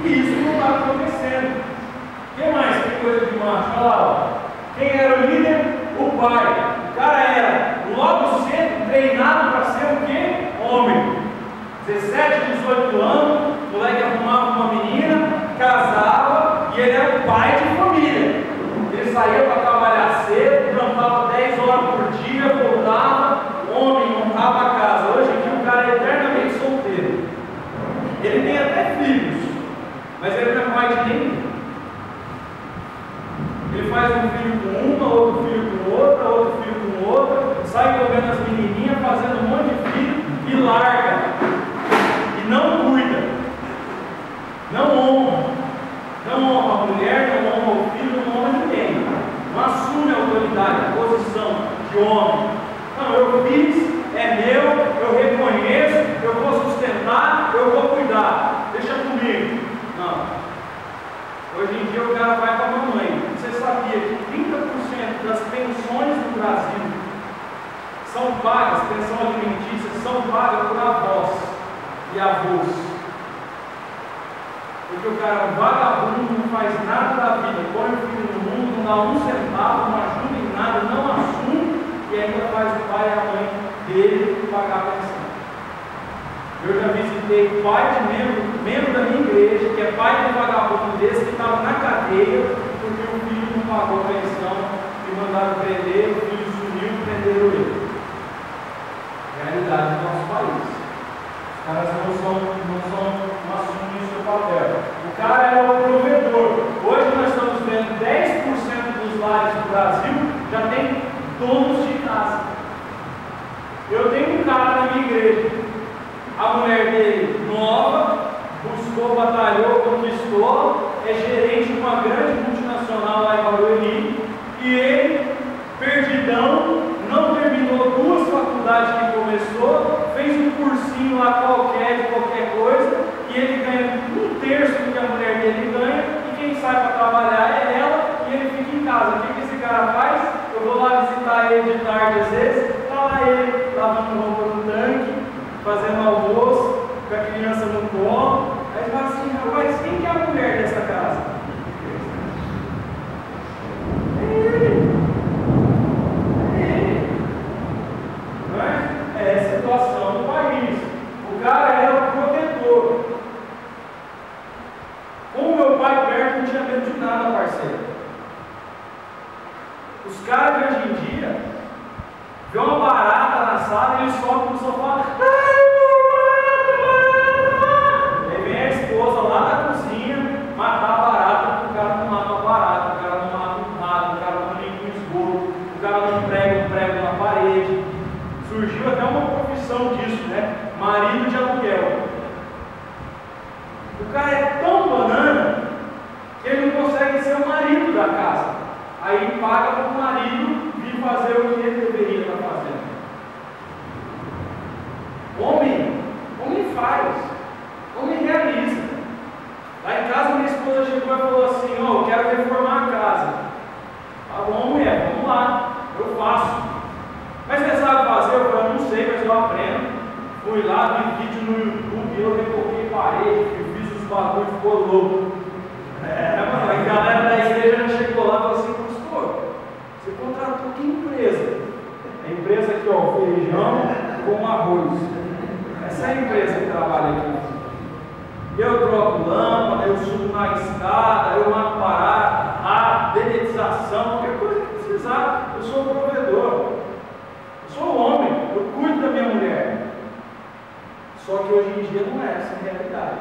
E isso não está acontecendo. O que mais tem coisa de macho? Olha lá, ó. Quem era o líder? O pai. O cara era logo cedo treinado para ser o quê? Homem. 17, 18 anos, o moleque arrumava uma menina, casava e ele era o pai de família. Ele saía para trabalhar cedo, trampava 10 horas por dia, voltava, homem, montava a casa. Hoje em dia o cara é eternamente solteiro. Ele tem até filhos, mas ele não é pai de ninguém. Ele faz um filho com uma, outro filho com outra, outro filho com outra, sai comendo as menininhas, fazendo um monte de filho e larga. E não cuida. Não honra. Não honra a mulher, não honra o filho, não honra ninguém. Não assume a autoridade, a posição de homem. Não, eu fiz, é meu, eu reconheço, eu vou sustentar, eu vou cuidar. Deixa comigo. Não. Hoje em dia o cara vai para a mamãe. Você sabia que 30% das pensões no Brasil são pagas, pensão alimentícia, são pagas por avós e avós? Porque o cara é um vagabundo, não faz nada da vida, põe o filho no mundo, dá um centavo, não ajuda em nada, não assume e ainda faz o pai e a mãe dele pagar a pensão. Eu já visitei pai de membro da minha igreja, que é pai de um vagabundo desse, que estava na cadeia porque o filho não pagou a pensão e mandaram prender, o filho sumiu e prenderam ele. Realidade do nosso país. Os caras não assumem o seu papel. O cara é o provedor. Hoje nós estamos vendo 10% dos lares do Brasil já tem donos de casa. Eu tenho um cara na minha igreja. A mulher dele, nova, buscou, batalhou, conquistou, é gerente de uma grande multinacional lá em Barueri, e ele, perdidão, não terminou 2 faculdades que começou, fez um cursinho lá qualquer, de qualquer coisa, e ele ganha 1/3 do que a mulher dele ganha, e quem sai para trabalhar é ela, e ele fica em casa. O que esse cara faz? Eu vou lá visitar ele de tarde às vezes, está lá ele lavando roupa no tanque, fazendo almoço, com a criança no colo. Aí fala assim: rapaz, quem que é a mulher dessa casa? É ele. Não é? É a situação do país. O cara é o protetor. Com o meu pai perto, não tinha medo de nada, parceiro. Os caras de hoje em dia vê uma barata na sala e eles sobem no sofá. Aí vem a esposa lá da cozinha matar a barata, porque o cara não mata a barata, o cara não mata um rato, o cara não limpa um esgoto, o cara não prega um prego na parede. Surgiu até uma profissão disso, né? Marido de aluguel. O cara é tão banana que ele não consegue ser o marido da casa. Aí paga para o marido vir fazer o que ele deveria estar fazendo. Homem faz, homem realiza. Lá em casa minha esposa chegou e falou assim: ó, eu quero reformar a casa. Tá bom, mulher, vamos lá, eu faço. Mas você sabe fazer? Eu falei: não sei, mas eu aprendo. Fui lá, vi vídeo no YouTube, eu retoquei parede, fiz os bagulhos, ficou louco. Mano, a galera da igreja já chegou lá e falou assim: pastor, você contratou que empresa? A empresa aqui, ó, feijão com arroz. Essa é a empresa que trabalha aqui. Eu troco lâmpada, eu subo na escada, eu mato barata, rato, dedetização, qualquer coisa que precisar. Eu sou o provedor. Eu sou o homem, eu cuido da minha mulher. Só que hoje em dia não é essa a realidade.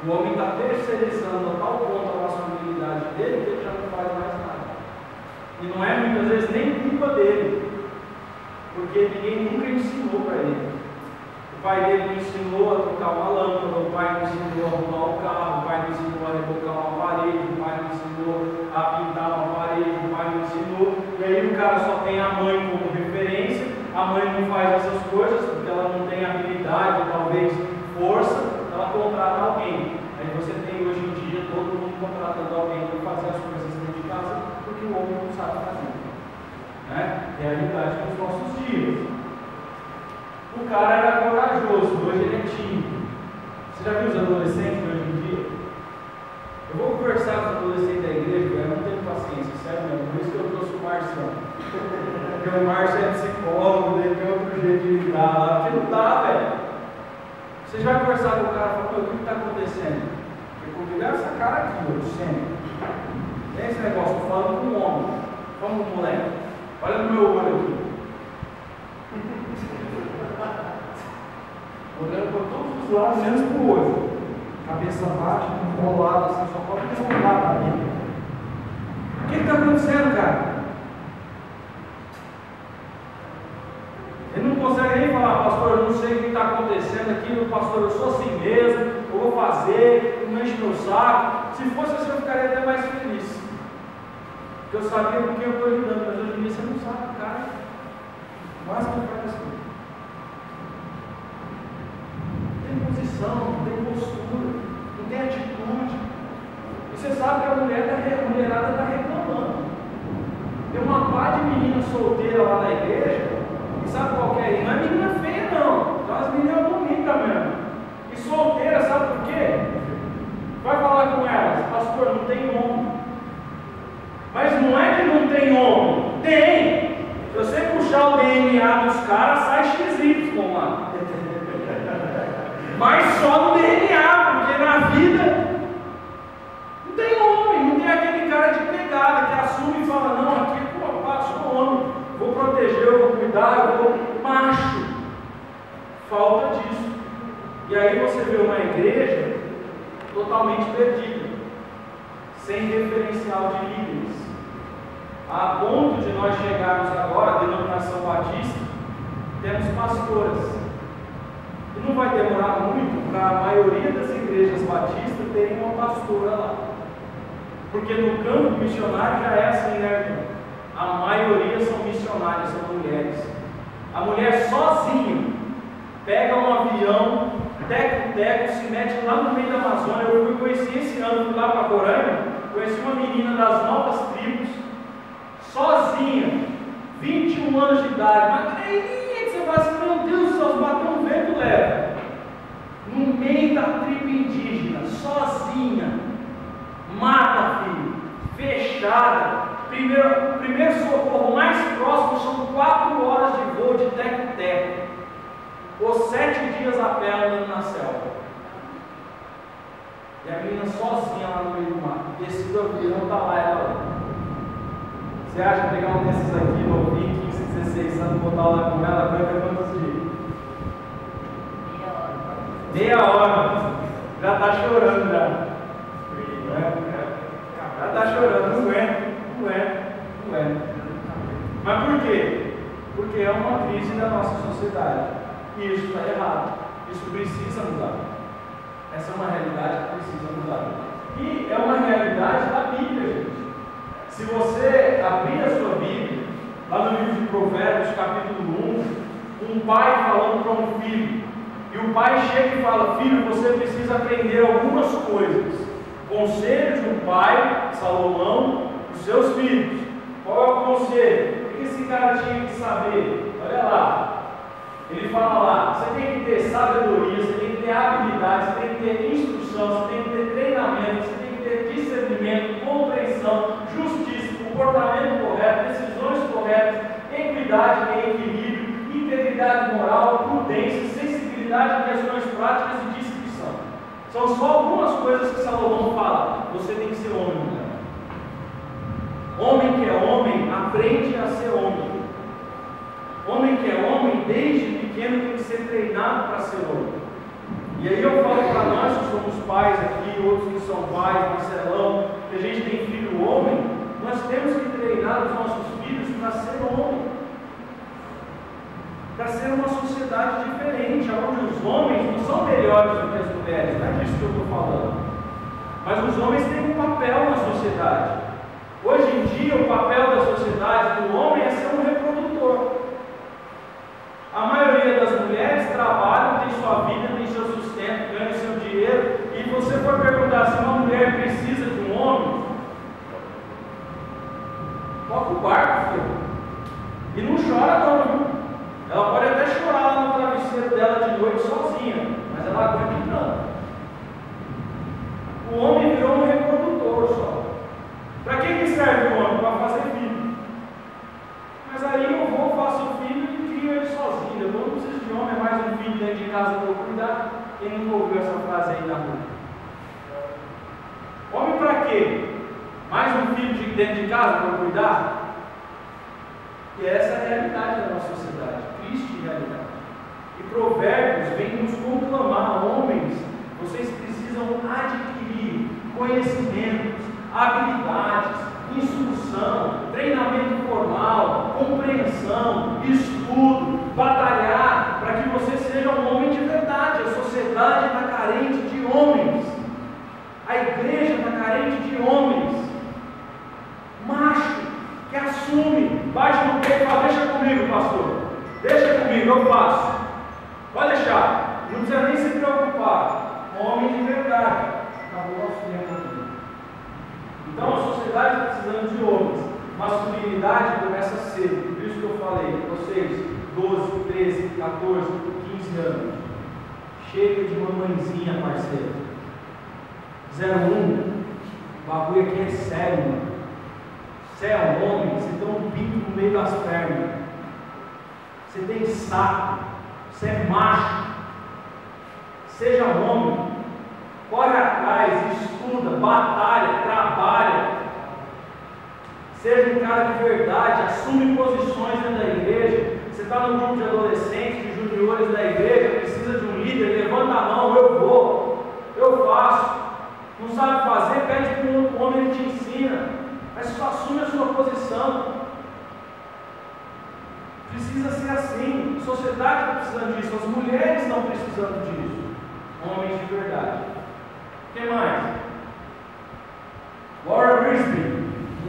O homem está terceirizando a tal ponto a masculinidade dele que ele já não faz mais nada. E não é muitas vezes nem culpa dele, porque ninguém nunca ensinou para ele. O pai dele não ensinou a trocar uma lâmpada, o pai não ensinou a arrumar o carro, o pai não ensinou a rebocar uma parede, o pai não ensinou a pintar uma parede, o pai não ensinou. E aí o cara só tem a mãe como referência, a mãe não faz essas coisas porque ela não tem habilidade, ou talvez força, ela contrata alguém. Aí você tem hoje em dia todo mundo contratando alguém para fazer as coisas dentro de casa porque o homem não sabe fazer. Né? Realidade dos nossos dias. O cara era corajoso, hoje ele é tímido. Você já viu os adolescentes de hoje em dia? Eu vou conversar com os adolescentes da igreja, eu não tenho paciência, sério mesmo, por isso que eu trouxe o Marcião. Porque o Márcio é psicólogo, ele tem outro jeito de lidar lá, porque não dá, velho. Você já vai conversar com o cara e fala: o que está acontecendo? Porque comigo é essa cara aqui, ó, sempre. Tem esse negócio, eu falando com um homem, como um moleque, olha no meu olho aqui. Olhando para todos os lados, menos para o olho. Cabeça baixa, enrolada, assim, só pode enrolar para mim. O que está acontecendo, cara? Ele não consegue nem falar: pastor, eu não sei o que está acontecendo aqui, pastor, eu sou assim mesmo, eu vou fazer, não enche meu saco. Se fosse assim, eu ficaria até mais feliz. Porque eu sabia com quem eu estou lidando, mas hoje em dia você não sabe, cara. Mas que faz assim. Não tem posição, não tem postura, não tem atitude. E você sabe que a mulherada está reclamando. Tem uma pá de menina solteira lá na igreja, e sabe qual que é? Não é menina feia, não. São as meninas bonitas mesmo. E solteira, sabe por quê? Vai falar com elas: pastor, não tem homem. Mas não é DNA dos caras sai XY lá. Mas só no DNA, porque na vida não tem homem, não tem aquele cara de pegada que assume e fala, não, aqui eu sou homem, vou proteger, eu vou cuidar, eu vou macho. Falta disso. E aí você vê uma igreja totalmente perdida, sem referencial de líderes, a ponto de nós chegarmos agora, a denominação batista, temos pastoras. E não vai demorar muito para a maioria das igrejas batistas terem uma pastora lá. Porque no campo missionário já é assim, né, irmão? A maioria são missionárias, são mulheres. A mulher sozinha pega um avião, teco, se mete lá no meio da Amazônia. Eu conheci esse ano, fui lá para Corânia, conheci uma menina das novas tribos, sozinha, 21 anos de idade, magrinha, que você fala assim, meu Deus do céu, se bater um vento leva, no meio da tribo indígena, sozinha, mata, filho, fechada. Primeiro socorro mais próximo são 4 horas de voo de teco-teco, ou 7 dias a pé andando na selva. E a menina sozinha lá no meio do mar, desce do avião, está lá ela lá. Você acha que pegar um desses aqui, novinho, 15, 16 anos, botar lá com ela, aguenta quantos dias? Meia hora. Já está chorando já. Já está chorando, não é. Mas por quê? Porque é uma crise da nossa sociedade. E isso está errado. Isso precisa mudar. Essa é uma realidade que precisa mudar. E é uma realidade da Bíblia, gente. Se você abrir a sua Bíblia, lá no livro de Provérbios, capítulo 1, um pai falando para um filho, e o pai chega e fala, filho, você precisa aprender algumas coisas. Conselho de um pai, Salomão, para os seus filhos. Qual é o conselho? O que esse cara tinha que saber? Olha lá. Ele fala lá, você tem que ter sabedoria, você tem que ter habilidade, você tem que ter instrução, você tem que ter treinamento, você tem que ter discernimento, compreensão, justiça, comportamento correto, decisões corretas, equidade e equilíbrio, integridade moral, prudência, sensibilidade em questões práticas e discrição. São só algumas coisas que Salomão fala. Você tem que ser homem, mulher. Homem que é homem, aprende a ser homem. Homem que é homem, desde pequeno tem que ser treinado para ser homem. E aí eu falo para nós que somos pais aqui, outros que são pais, Marcelão, que a gente tem filho homem, nós temos que treinar os nossos filhos para ser homem. Para ser uma sociedade diferente, onde os homens não são melhores do que as mulheres, não é disso que eu estou falando. Mas os homens têm um papel na sociedade. Hoje em dia, o papel da sociedade do homem é ser um reprodutor. A maioria das mulheres trabalham, tem sua vida, tem seu sustento, ganha seu dinheiro, e você for perguntar se uma mulher precisa de um homem, toca o barco, filho. E não chora não, viu? Ela pode até chorar lá no travesseiro dela de noite sozinha, mas ela aguenta não. O homem virou um reprodutor só. Para que serve o homem? Para fazer filho. Mas aí eu vou, faço o filho e crio ele sozinho. Eu não preciso de homem, é mais um filho dentro de casa para eu cuidar. Quem nunca ouviu essa frase aí na rua? Homem para quê? Mais um filho dentro de casa para eu cuidar? E essa é a realidade da nossa sociedade, triste realidade. E Provérbios vem nos conclamar, homens, vocês precisam adquirir conhecimentos, habilidades, instrução, treinamento formal, compreensão, estudo, batalhar para que você seja um homem de verdade. A sociedade está carente de homens, a igreja está carente de homens, macho, que assume, bate no peito e fala, deixa comigo, pastor, deixa comigo, eu faço, pode deixar, não precisa nem se preocupar, homem de verdade. Acabou o nosso tempo aqui. Então a sociedade está precisando de homens, masculinidade começa cedo, por isso que eu falei, vocês, 12, 13, 14, 15 anos, chega de mamãezinha, parceiro, 01, o bagulho aqui é sério, mano. Você é um homem, você tem um pinto no meio das pernas. você tem saco, você é macho. Seja homem, corre atrás, estuda, batalha, trabalha. Seja um cara de verdade, assume posições dentro da igreja. Você está no grupo de adolescentes, de juniores da igreja, precisa de um líder, levanta a mão, eu vou, eu faço. Não sabe fazer, pede para um outro homem, ele te ensina. Mas só assume a sua posição. Precisa ser assim. A sociedade está precisando disso, as mulheres estão precisando disso. Homens de verdade. O que mais? Warren Wiersbe,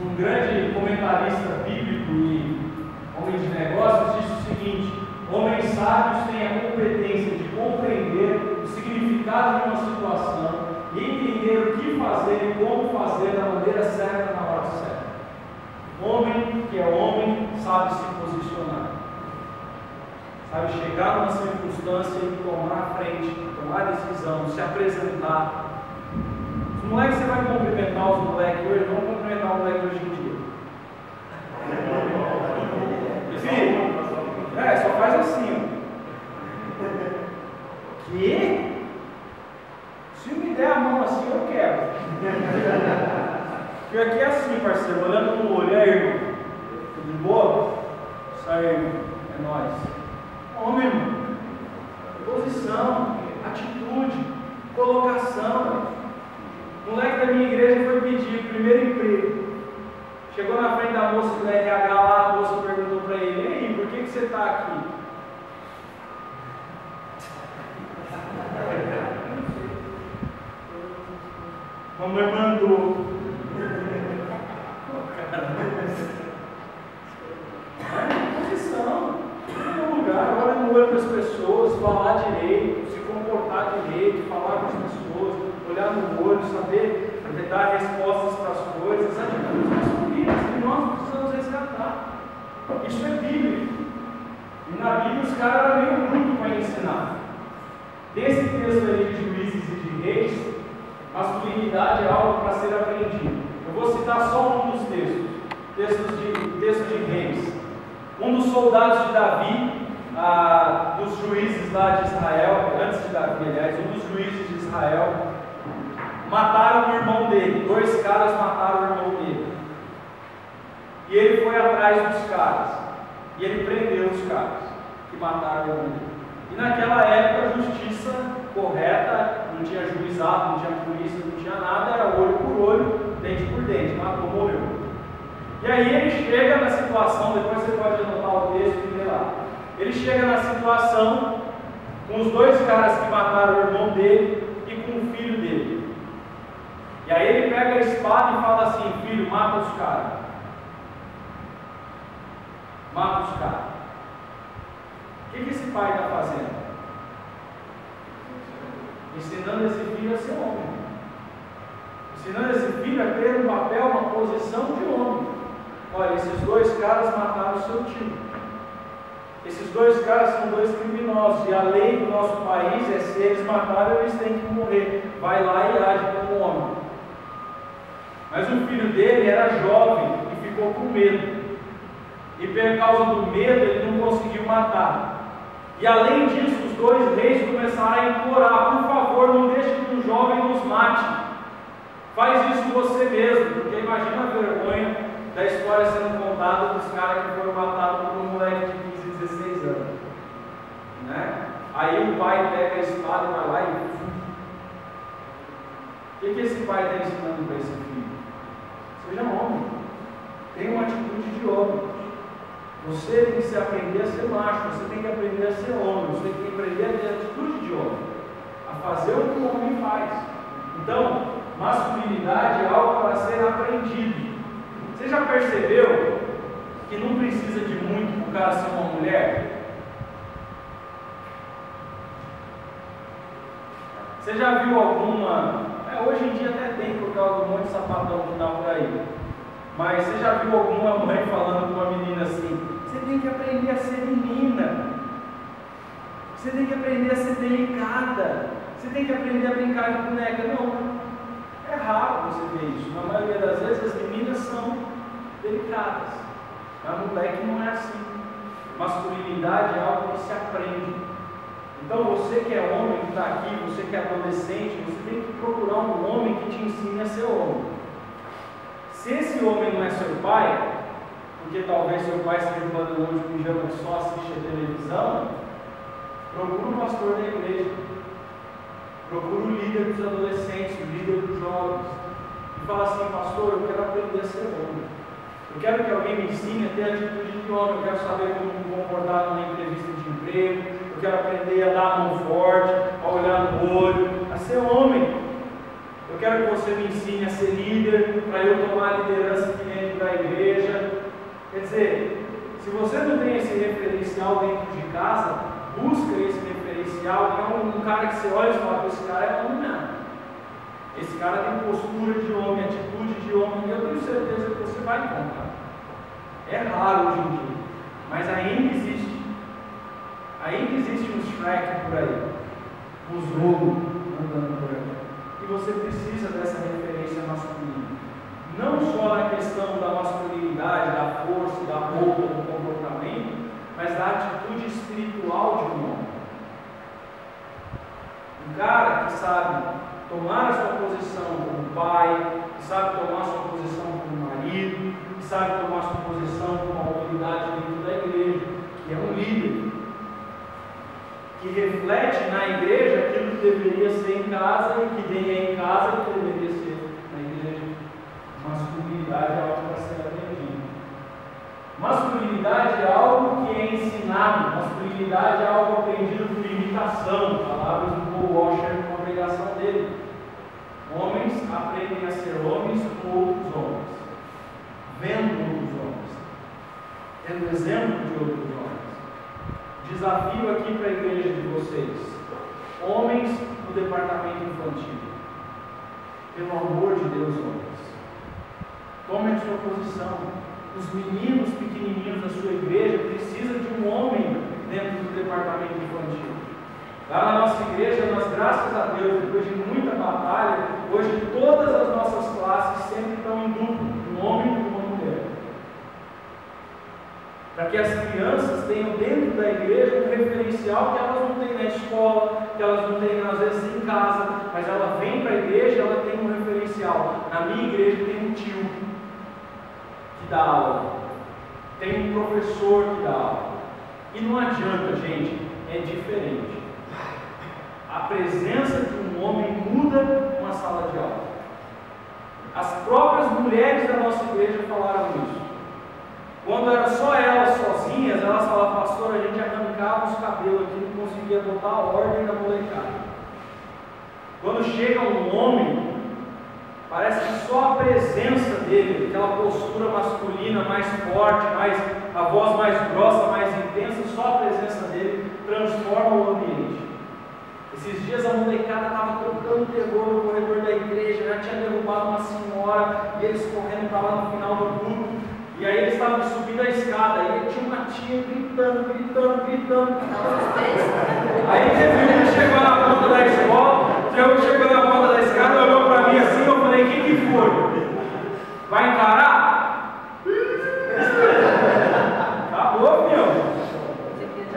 um grande comentarista bíblico e homem de negócios, disse o seguinte: homens sábios têm a competência de compreender o significado de uma situação e entender o que fazer e como fazer da maneira certa na hora certa. Homem que é homem sabe se posicionar, sabe chegar numa circunstância e tomar a frente, tomar a decisão, se apresentar. Os moleques, você vai cumprimentar os moleques hoje, não vão cumprimentar o moleque hoje em dia. Filho, só faz assim, ó. Que? Se me der a mão assim, eu quebro. Porque aqui é assim, parceiro, olhando no olho, aí, irmão. Tudo de boa? Isso aí, irmão. É nóis. Homem, irmão. Posição, atitude, colocação. O moleque da minha igreja foi pedir primeiro emprego. Chegou na frente da moça do RH lá, a moça perguntou para ele: ei, por que você está aqui? Mamãe mandou. Posição, no lugar, olha no olho das pessoas, falar direito, se comportar direito, falar com as pessoas, olhar no olho, saber dar respostas para as coisas, atitudes masculinas que nós precisamos resgatar. Isso é bíblico. E na Bíblia os caras eram meio brutos para ensinar. Desse texto aí de Juízes e de Reis, masculinidade é algo para ser aprendido. Eu vou citar só um dos texto de Reis. Um dos soldados de Davi, dos juízes lá de Israel, antes de Davi, aliás, um dos juízes de Israel, mataram o irmão dele. 2 caras mataram o irmão dele. E ele foi atrás dos caras. E ele prendeu os caras que mataram o irmão dele. E naquela época a justiça correta, não tinha juizado, não tinha polícia, não tinha nada, era olho por olho, dente por dente, matou, morreu. E aí ele chega na situação, depois você pode anotar o texto e ler lá. Ele chega na situação com os 2 caras que mataram o irmão dele e com o filho dele. E aí ele pega a espada e fala assim: filho, mata os caras. Mata os caras. O que esse pai está fazendo? Ensinando esse filho a ser homem. Ensinando esse filho a ter um papel, uma posição de homem. Olha, esses 2 caras mataram o seu tio. Esses 2 caras são 2 criminosos. E a lei do nosso país é: se eles mataram, eles têm que morrer. Vai lá e age como homem. Mas o filho dele era jovem e ficou com medo. E por causa do medo ele não conseguiu matar. E além disso, os 2 reis começaram a implorar: por favor, não deixe que um jovem nos mate. Faz isso você mesmo. Porque imagina a vergonha da história sendo contada dos caras que foram matados por um moleque de 15, 16 anos. Né? Aí o pai pega a espada e vai lá e... O que esse pai está ensinando para esse filho? Seja homem. Tenha uma atitude de homem. Você tem que aprender a ser macho, você tem que aprender a ser homem, você tem que aprender a ter atitude de homem, a fazer o que o homem faz. Então, masculinidade é algo para ser aprendido. Você já percebeu que não precisa de muito para o cara ser uma mulher? Você já viu alguma... hoje em dia até tem, por causa do monte de sapatão que está por aí. Mas você já viu alguma mãe falando com uma menina assim: você tem que aprender a ser menina, você tem que aprender a ser delicada, você tem que aprender a brincar de boneca. Não, é raro você ver isso. Na maioria das vezes as meninas são delicadas, a moleque não é assim. Masculinidade é algo que se aprende. Então você que é homem, que está aqui, você que é adolescente, você tem que procurar um homem que te ensine a ser homem. Se esse homem não é seu pai, porque talvez seu pai seja um bandeirão de pijama que só assiste a televisão, procura o pastor da igreja. Procura o líder dos adolescentes, o líder dos jovens. E fala assim: pastor, eu quero aprender a ser homem. Eu quero que alguém me ensine a ter atitude de homem. Eu quero saber como me comportar numa entrevista de emprego. Eu quero aprender a dar a mão forte, a olhar no olho, a ser homem. Eu quero que você me ensine a ser líder, para eu tomar a liderança aqui dentro da igreja. Quer dizer, se você não tem esse referencial dentro de casa, busca esse referencial. É um cara que você olha e fala: esse cara é homem mesmo. Esse cara tem postura de homem, atitude de homem. E eu tenho certeza que você vai encontrar. É raro hoje em dia, mas ainda existe. Ainda existe um Shrek por aí, os ogros andando por aí. E você precisa dessa referência masculina. Não só na questão da masculinidade, da força, da roupa, do comportamento, mas da atitude espiritual de um homem. Um cara que sabe tomar a sua posição como pai, que sabe tomar a sua posição como marido, que sabe tomar a sua posição como autoridade dentro da igreja, que é um líder, que reflete na igreja aquilo que deveria ser em casa e que nem é em casa que deveria ser na igreja. Masculinidade é algo para ser aprendido. Masculinidade é algo que é ensinado. Masculinidade é algo aprendido por imitação. Palavras do Paul Washer com a pregação dele. Homens aprendem a ser homens com outros homens, vendo outros homens, tendo exemplo de outros homens. Desafio aqui para a igreja de vocês: homens no departamento infantil, pelo amor de Deus, homens, tomem a sua posição. Os meninos pequenininhos da sua igreja precisam de um homem dentro do departamento infantil. Lá na nossa igreja, nós, graças a Deus, depois de muita batalha, hoje todas as nossas classes sempre estão em duplo, um homem e uma mulher. Para que as crianças tenham dentro da igreja um referencial que elas não têm na escola, que elas não têm às vezes em casa, mas ela vem para a igreja e ela tem um referencial. Na minha igreja tem um tio que dá aula, tem um professor que dá aula. E não adianta, gente, é diferente. A presença de um homem muda uma sala de aula. As próprias mulheres da nossa igreja falaram isso. Quando era só elas sozinhas, elas falavam: pastor, a gente arrancava os cabelos aqui, não conseguia botar a ordem na molecada. Quando chega um homem, parece que só a presença dele, aquela postura masculina mais forte, a voz mais grossa, mais intensa, só a presença dele transforma o ambiente. Esses dias a molecada estava tocando terror no corredor da igreja, já tinha derrubado uma senhora, e eles correndo para lá no final do culto. E aí eles estavam subindo a escada, e tinha uma tia gritando. Aí teve um que chegou na ponta da escola, chegou na ponta da escada, olhou para mim assim, eu falei: o que foi? Vai encarar? Acabou, meu.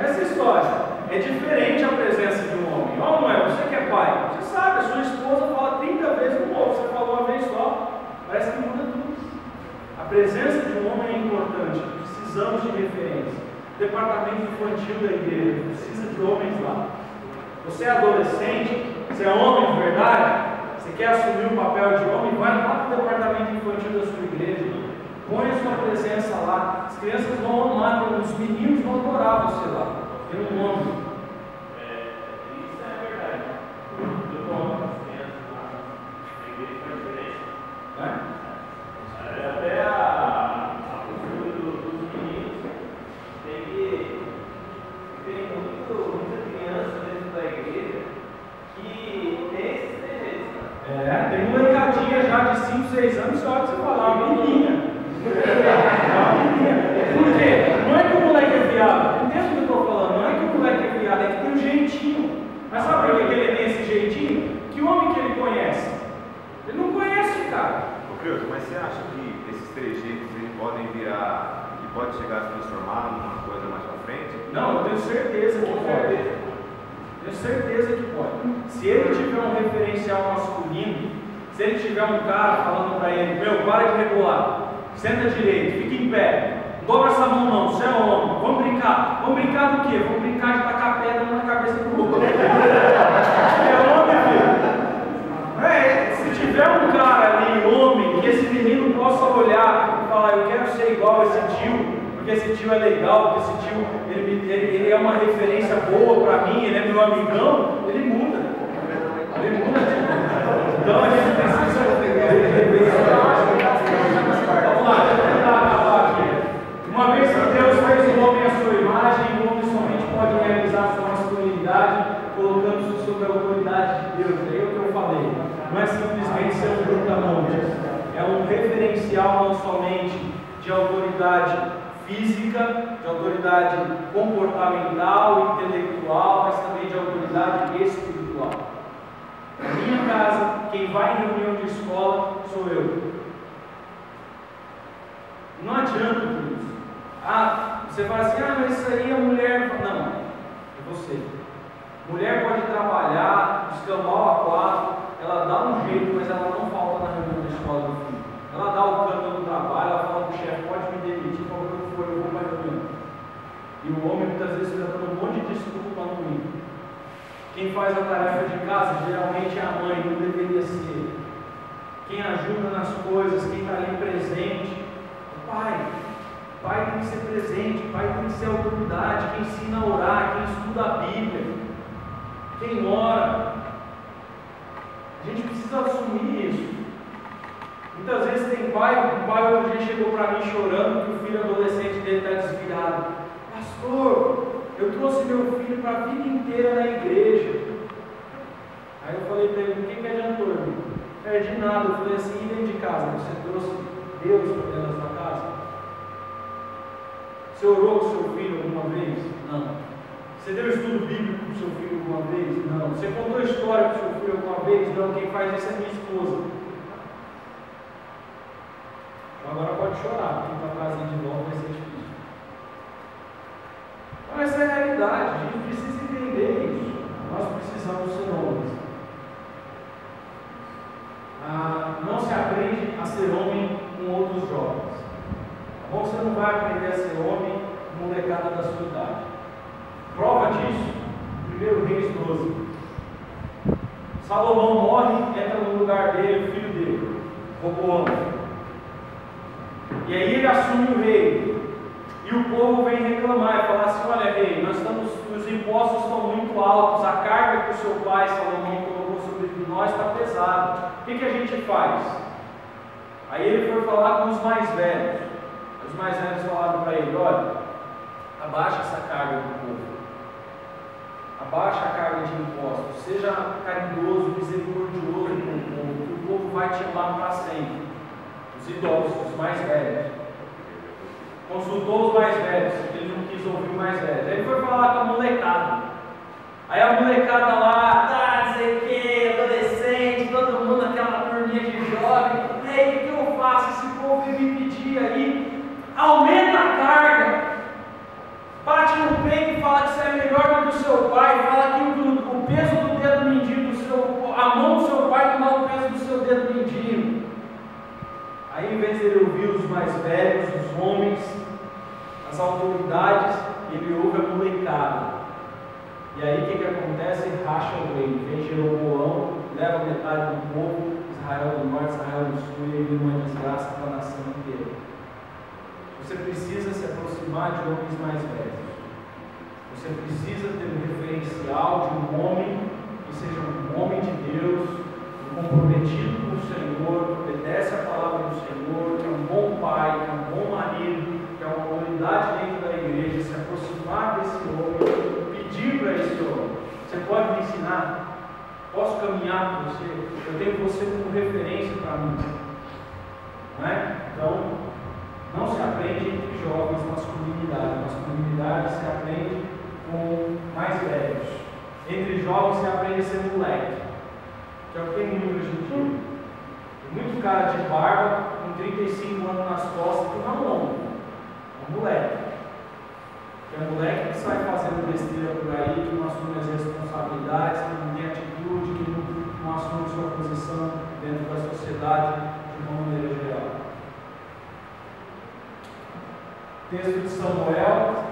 Essa história. É diferente a presença de um homem. Ó, não é? Você que é pai, você sabe, a sua esposa fala 30 vezes no outro, você falou uma vez só, parece que muda tudo. A presença de um homem é importante, precisamos de referência. Departamento infantil da igreja, precisa de homens lá. Você é adolescente, você é homem de verdade, você quer assumir o papel de homem, vai lá para o departamento infantil da sua igreja, põe a sua presença lá. As crianças vão amar, os meninos vão adorar você lá. Tem um homem. Isso é verdade. Eu coloco as crianças na igreja faz diferença. Até a postura dos meninos tem muita criança dentro da igreja que tem esses trejeitos. Tem uma molecadinha já de 5, 6 anos, só que você fala, uma menina. Por quê? Não é que o moleque é viado, entende o que eu estou falando? Não é que o moleque é viado, é que tem um jeitinho. Mas sabe por que ele tem esse jeitinho? Que homem que ele conhece? Ele não conhece, cara. Ô Creuza, mas você acha que esses trejeitos eles podem virar, que pode chegar a se transformar numa coisa mais pra frente? Não, eu tenho certeza que pode. Tenho certeza que pode. Se ele tiver um referencial masculino, se ele tiver um cara falando para ele, meu, para de rebolar, senta direito, fica em pé, não dobra essa mão não, você é homem, vamos brincar. Vamos brincar do quê? Vamos brincar de tacar pedra na cabeça do outro. É homem, filho. Se tiver um cara ali, homem, que esse menino possa olhar e falar, eu quero ser igual a esse tio, porque esse tio é legal, porque esse tio ele é uma referência boa para mim, ele é meu amigão, ele muda. Ele muda. Então a gente precisa vamos lá, deixa eu tentar acabar aqui. Uma vez que Deus fez o homem à sua imagem, o homem somente pode realizar sua masculinidade colocando-se sob a autoridade de Deus. É o que eu falei. Não é simplesmente ser um brutamontes, é um referencial não somente de autoridade física, de autoridade comportamental, intelectual, mas também de autoridade espiritual. Na minha casa, quem vai em reunião de escola sou eu. Não adianta com isso. Você fala assim, mas isso aí é mulher. Não, é você. Mulher pode trabalhar, escambau a 4, ela dá um jeito, mas ela não falta na reunião da escola do filho. Ela dá o canto no trabalho, ela fala para o chefe, pode me demitir, qual que for, eu vou para a reunião. E o homem muitas vezes fica dando um monte de desculpa para não ir. Quem faz a tarefa de casa geralmente é a mãe, não deveria ser. Quem ajuda nas coisas, quem está ali presente, o pai. O pai tem que ser presente, o pai tem que ser autoridade, quem ensina a orar, quem estuda a Bíblia, quem ora. A gente precisa assumir isso. Muitas vezes tem pai, um pai outro dia chegou para mim chorando que o filho adolescente dele está desviado. Pastor, eu trouxe meu filho para a vida inteira na igreja. Aí eu falei para ele, o que adiantou, irmão? Não perdi nada. Eu falei assim, e dentro de casa? Você trouxe Deus para dentro da sua casa? Você orou com seu filho alguma vez? Não. Você deu estudo bíblico com seu filho alguma vez? Não. Você contou história com seu filho alguma vez? Não. Quem faz isso é minha esposa. Agora pode chorar, porque para casa de volta vai ser difícil. Então essa é a realidade, a gente precisa entender isso. Nós precisamos ser homens. Não se aprende a ser homem com outros jovens. Tá bom? Você não vai aprender a ser homem com molecada da sua idade. Prova disso, 1 Reis 12. Salomão morre, entra no lugar dele o filho dele, Roboão. E aí ele assume o rei. E o povo vem reclamar e falar assim, olha rei, os impostos estão muito altos, a carga que o seu pai Salomão colocou sobre nós está pesada. O que a gente faz? Aí ele foi falar com os mais velhos. Os mais velhos falaram para ele, olha, abaixa essa carga do povo. Abaixa a carga de impostos. Seja caridoso, misericordioso com o povo, que o povo vai te amar para sempre. Os idosos, os mais velhos. Consultou os mais velhos, ele não quis ouvir os mais velhos. Aí ele foi falar com a molecada. Aí a molecada lá, não sei o que, adolescente, todo mundo, aquela turminha de jovem. Ei, o que eu faço? Esse povo vem me pedir aí, aumenta a carga. Bate no peito e fala que você é melhor do que o seu pai. Fala que o peso do dedo mindinho, a mão do seu pai não dá o peso do seu dedo mindinho. Aí, em vez de ele ouvir os mais velhos, os homens, as autoridades, ele ouve a molecada. E aí, o que acontece? Ele racha o reino. Vem Jeroboão, leva metade do povo, Israel do norte, Israel do sul, e ele uma desgraça para a nação inteira. Você precisa se aproximar de homens mais velhos. Você precisa ter um referencial de um homem que seja um homem de Deus, comprometido com o Senhor, que obedece a palavra do Senhor, que é um bom pai, que é um bom marido, que é uma autoridade dentro da igreja. Se aproximar desse homem, pedir para esse homem: você pode me ensinar? Posso caminhar com você? Eu tenho você como referência para mim. Não é? Então, não se aprende entre jovens masculinidade. Masculinidade se aprende com mais velhos. Entre jovens se aprende a ser moleque, que é o que tem muito hoje em dia. Tem muito cara de barba, com 35 anos nas costas, que não é um homem, é um moleque. Que é moleque que sai fazendo besteira por aí, que não assume as responsabilidades, que não tem atitude, que não assume sua posição dentro da sociedade de uma maneira geral. Texto de Samuel,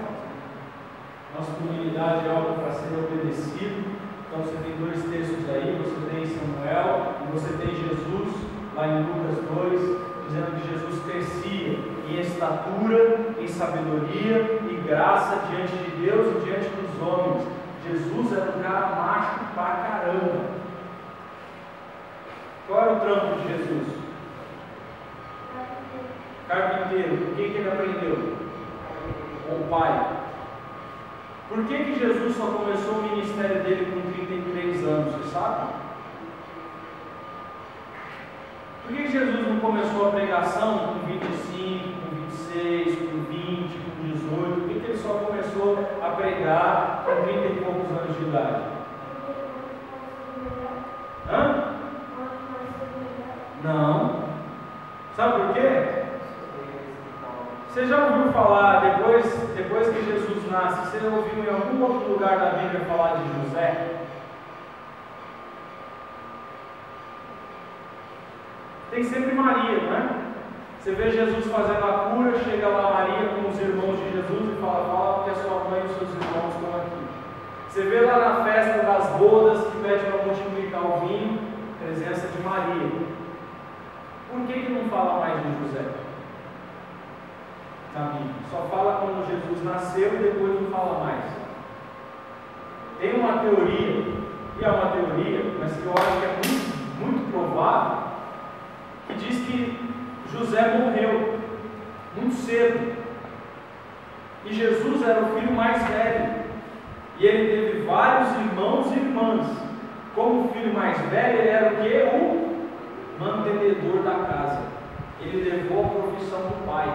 nossa comunidade é algo para ser obedecido. Então você tem dois textos aí, você tem Samuel e você tem Jesus, lá em Lucas 2, dizendo que Jesus crescia em estatura, em sabedoria e graça diante de Deus e diante dos homens. Jesus era um cara macho pra caramba. Qual era o trampo de Jesus? Carpinteiro. O que ele aprendeu? Com o pai. Por que Jesus só começou o ministério dele com 33 anos? Você sabe? Por que Jesus não começou a pregação com 25, com 26, com 20, com 18? Por que ele só começou a pregar com 30 e poucos anos de idade? Hã? Não. Sabe por quê? Você já ouviu falar, depois que Jesus nasce, você já ouviu em algum outro lugar da Bíblia falar de José? Tem sempre Maria, não é? Você vê Jesus fazendo a cura, chega lá Maria com os irmãos de Jesus e fala porque a sua mãe e os seus irmãos estão aqui. Você vê lá na festa das bodas que pede para multiplicar o vinho, presença de Maria. Por que não fala mais de José? Na Bíblia. Só fala quando Jesus nasceu e depois não fala mais. Tem uma teoria, e é uma teoria, mas que eu acho que é muito provável, que diz que José morreu muito cedo. E Jesus era o filho mais velho. E ele teve vários irmãos e irmãs. Como o filho mais velho, ele era o quê? O mantenedor da casa. Ele levou a profissão do pai.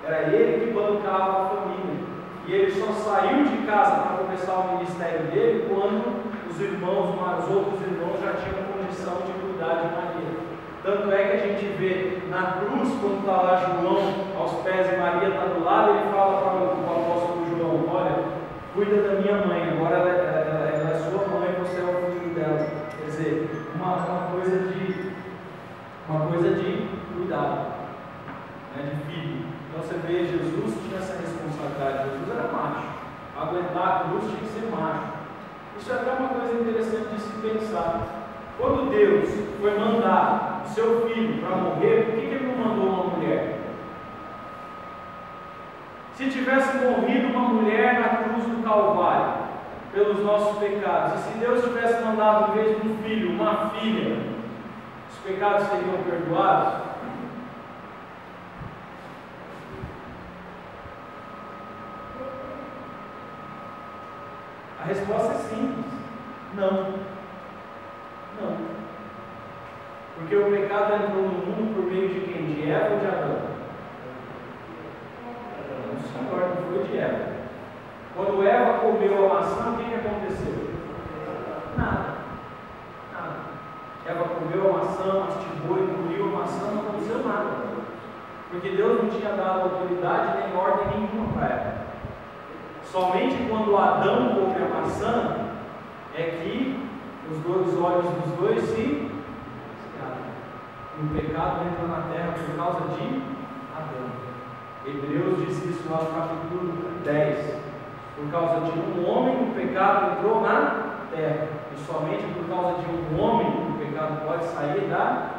Era ele que bancava a família. E ele só saiu de casa para começar o ministério dele quando os outros irmãos já tinham condição de cuidar de Maria. Tanto é que a gente vê na cruz, quando está lá João aos pés e Maria está do lado, ele fala para o apóstolo João: olha, cuida da minha mãe, agora ela é sua mãe, você é o filho dela. Quer dizer, uma coisa de cuidado, né, de filho. Então você vê, Jesus tinha essa responsabilidade. Jesus era macho. Aguentar a cruz tinha que ser macho. Isso é até uma coisa interessante de se pensar. Quando Deus foi mandar o seu filho para morrer, por que ele não mandou uma mulher? Se tivesse morrido uma mulher na cruz do Calvário, pelos nossos pecados, e se Deus tivesse mandado, em vez de um filho, uma filha, os pecados seriam perdoados? A resposta é simples: não. Não. Porque o pecado entrou no mundo por meio de quem? De Eva ou de Adão? Não, senhor, não foi de Eva. Quando Eva comeu a maçã, o que aconteceu? Nada. Eva comeu a maçã, mastigou, engoliu a maçã, não aconteceu nada. Porque Deus não tinha dado autoridade nem ordem nenhuma para ela. Somente quando Adão come a maçã é que os olhos dos dois se abrem. E o pecado entra na terra por causa de Adão. Hebreus diz isso lá no capítulo 10. Por causa de um homem, o pecado entrou na terra. E somente por causa de um homem, o pecado pode sair da terra.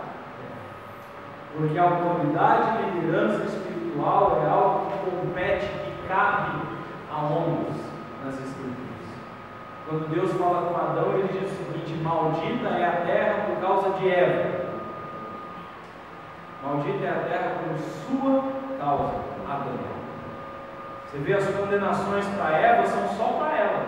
Porque a autoridade e liderança espiritual é algo que compete, que cabe a homens nas Escrituras. Quando Deus fala com Adão, ele diz o seguinte: maldita é a terra por causa de Eva. Maldita é a terra por sua causa, Adão. Você vê, as condenações para Eva são só para ela: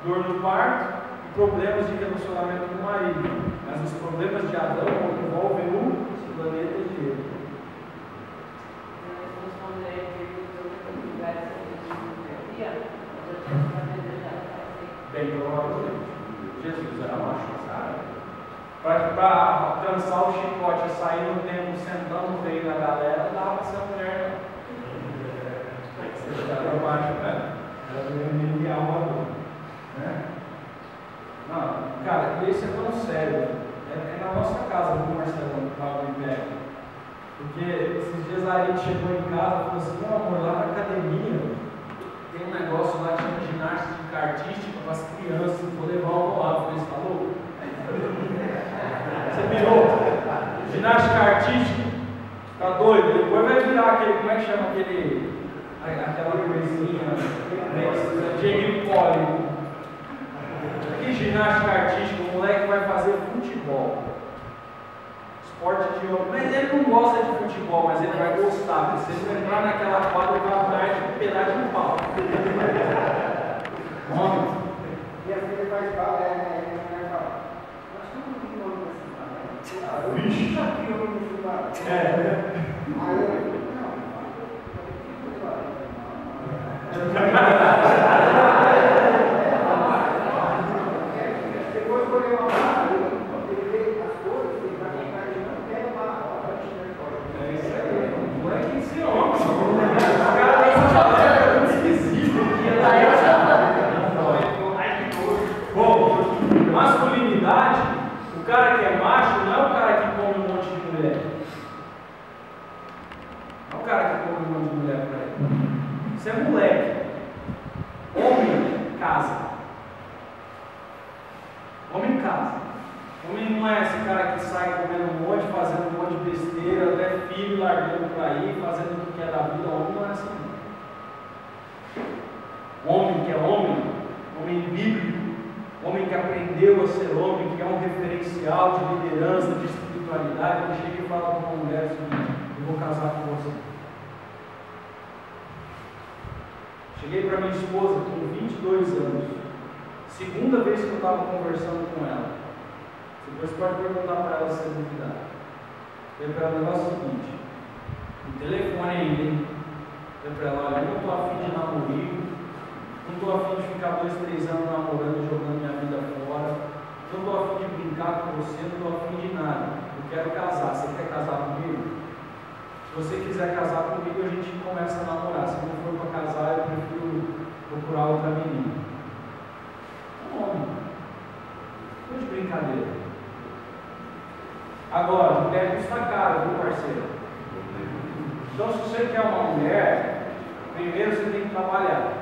dor no parto e problemas de relacionamento com o marido. Mas os problemas de Adão envolvem o planeta inteiro. Bem provavelmente. Jesus era macho, sabe? Para alcançar o chicote e sair no tempo sentando no meio da galera, não dava para ser mulher, não. Você era macho, né? remediar uma dor. Né? Não, cara, isso é tão sério. É na nossa casa, viu, Marcelão, que estava em pé. Porque esses dias a gente chegou em casa e falou assim: meu amor, lá na academia tem um negócio lá que chama ginástica artística para as crianças, vou levar o lá. Eu falei: você tá louco? Você virou? Ginástica artística? Tá doido? Depois vai virar aquele, como é que chama aquela coisinha, Jamie Collins. Que ginástica artística, o moleque vai fazer futebol. Esporte de homem. Mas ele não gosta de futebol, mas ele vai gostar. Porque se ele entrar naquela quadra, ele vai atrás de um pedaço de pau. Homem. E a filha faz balé, né? Ele vai falar: nós estamos no nome desse balé. Vixe. Já que eu não balé. Aí eu depois quando eu amar, ele vê as coisas, ele vai ficar de não quero uma É isso aí. Não é que esse homem. Os caras têm balé, é muito esquisito. Bom, masculinidade, o cara que é macho não é o cara que come um monte de mulher. Não é o cara que come um monte de mulher por aí. Isso é moleque. Homem casa. Homem casa. Homem não é esse cara que sai comendo um monte, fazendo um monte de besteira, até filho largando por aí, fazendo o que quer da vida. Homem não é assim. Homem que é homem, homem bíblico, homem que aprendeu a ser homem, que é um referencial de liderança, de espiritualidade. Ele chega e fala para uma mulher o seguinte: eu vou casar com você. Cheguei para minha esposa com 22 anos, segunda vez que eu estava conversando com ela. Depois pode perguntar para ela se é duvidar. Eu para ela o seguinte: o telefone ainda, hein? Eu para ela: olha, eu não estou afim de namorar, não estou afim de ficar 2, 3 anos namorando, jogando minha vida fora, não estou afim de brincar com você, não estou afim de nada. Eu quero casar. Você quer casar comigo? Se você quiser casar comigo, a gente começa a namorar. Se não for para casar, eu prefiro procurar outra menina. Um homem. Não de brincadeira. Agora, mulher custa caro, viu, parceiro? Então, se você quer uma mulher, primeiro você tem que trabalhar.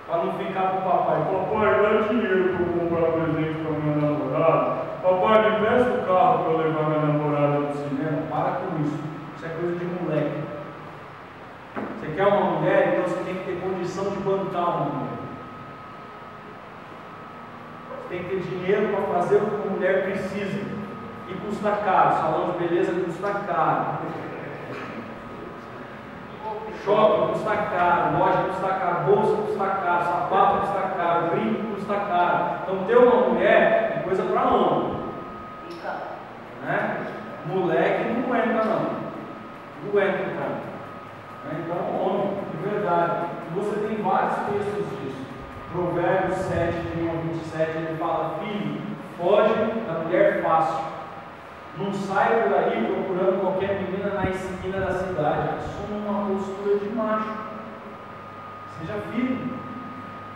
Para não ficar com o papai: papai, dá dinheiro para eu comprar presente para minha namorada. Papai, me presta o carro para eu levar minha namorada no cinema. Para com isso. Isso é coisa de moleque. Você quer uma mulher, então você tem que ter condição de bancar uma mulher. Você tem que ter dinheiro para fazer o que uma mulher precisa. E custa caro. Salão de beleza custa caro. Shopping custa caro. Loja custa caro. Bolsa custa caro. Sapato custa caro. Brinco custa caro. Então ter uma mulher é coisa para homem. Né? Moleque não aguenta não. Não entra, cara. Então, homem, de verdade. Você tem vários textos disso. Provérbios 7, de 1 a 27, ele fala: filho, foge da mulher fácil. Não sai por aí procurando qualquer menina na esquina da cidade. Assuma uma postura de macho. Seja firme.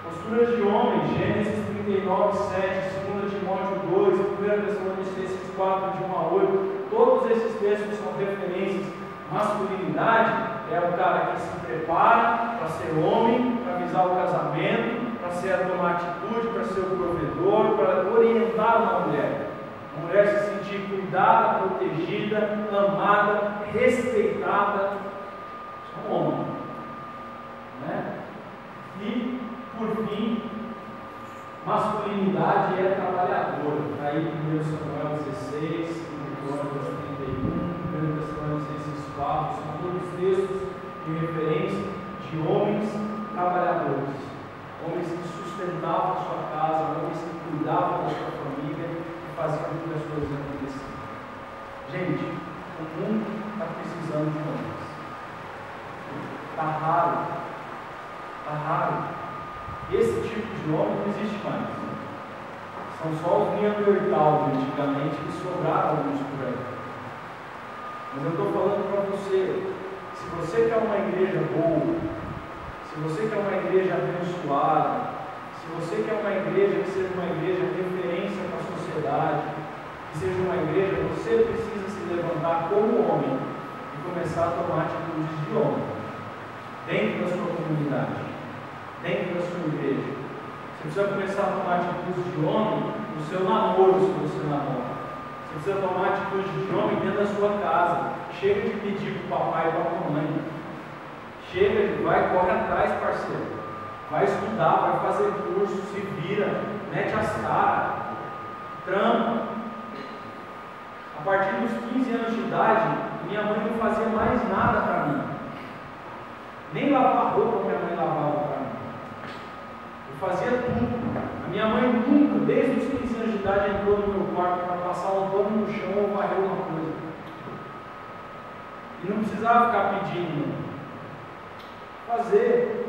Postura de homem. Gênesis 39, 7, 2 Timóteo 2, 1 Tessalonicenses 4, de 1 a 8. Todos esses textos são referências. Masculinidade é o cara que se prepara para ser homem, para visar o casamento, para ser tomar atitude, para ser o provedor, para orientar uma mulher. A mulher se sentir cuidada, protegida, amada, respeitada. Isso é um homem. Né? E, por fim, masculinidade é trabalhadora. Está aí 1 Samuel 16, 31, 1 Tessalonicenses 4, são todos textos de referência de homens trabalhadores, homens que sustentavam a sua casa, homens que cuidavam da sua família e faziam com que as coisas acontecessem. Gente, o mundo está precisando de homens. Está raro. Está raro. Esse tipo de homem não existe mais. São só os Neandertal de antigamente que sobraram alguns por aí. Mas eu estou falando para você: se você quer uma igreja boa, Se você quer uma igreja abençoada, se você quer uma igreja que seja uma igreja de referência para a sociedade, que seja uma igreja, você precisa se levantar como homem e começar a tomar atitudes de homem, dentro da sua comunidade, dentro da sua igreja. Você precisa começar a tomar atitudes de homem no seu namoro, se você namora. Você precisa tomar atitudes de homem dentro da sua casa. Chega de pedir para o papai e para a mamãe. Chega, vai, corre atrás, parceiro. Vai estudar, vai fazer curso, se vira, mete as caras, trampa. A partir dos 15 anos de idade, minha mãe não fazia mais nada para mim. Nem lavar roupa minha mãe lavava para mim. Eu fazia tudo. A minha mãe nunca, desde os 15 anos de idade, entrou no meu quarto para passar um pano no chão ou varrer alguma coisa. E não precisava ficar pedindo. Fazer.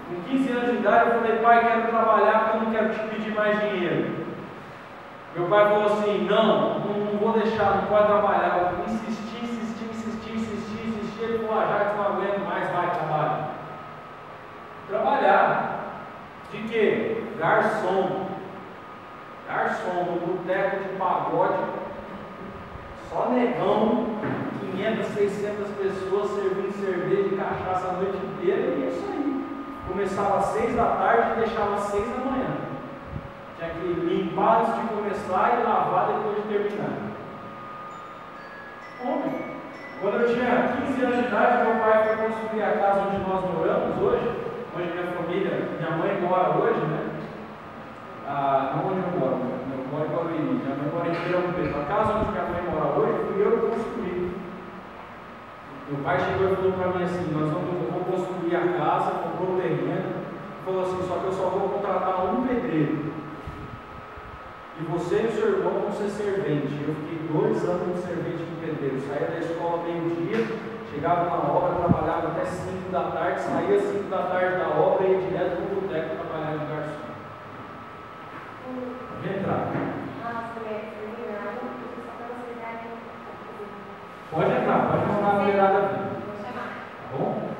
Com 15 anos de idade eu falei, pai, quero trabalhar porque eu não quero te pedir mais dinheiro. Meu pai falou assim, não vou deixar, não pode trabalhar. Eu insisti. Ele falou, já que não aguento mais, vai, trabalha. Trabalhar. De quê? Garçom. Garçom, no boteco de pagode, só negão, 500, 600 pessoas servindo cerveja e cachaça a noite inteira, e é isso aí. Começava às 6 da tarde e deixava às 6 da manhã. Tinha que limpar antes de começar e lavar depois de terminar. Homem. Quando eu tinha 15 anos de idade, meu pai foi construir a casa onde nós moramos hoje, onde minha família, minha mãe mora hoje, né? Não onde eu moro, eu moro em Barueri, minha mãe mora em Ribeirão Preto. A casa onde minha mãe mora hoje, fui eu que construí. Meu pai chegou e falou para mim assim, eu vou construir a casa, comprou o terreno, falou assim, só que eu só vou contratar um pedreiro. E você e o seu irmão vão ser servente. Eu fiquei 2 anos de servente do pedreiro. Saía da escola meio-dia, chegava na obra, trabalhava até 5 da tarde, saía às 5 da tarde da obra e ia direto para o boteco trabalhar de garçom. Pode entrar. Pode entrar, pode mandar a mulherada vir. Tá bom?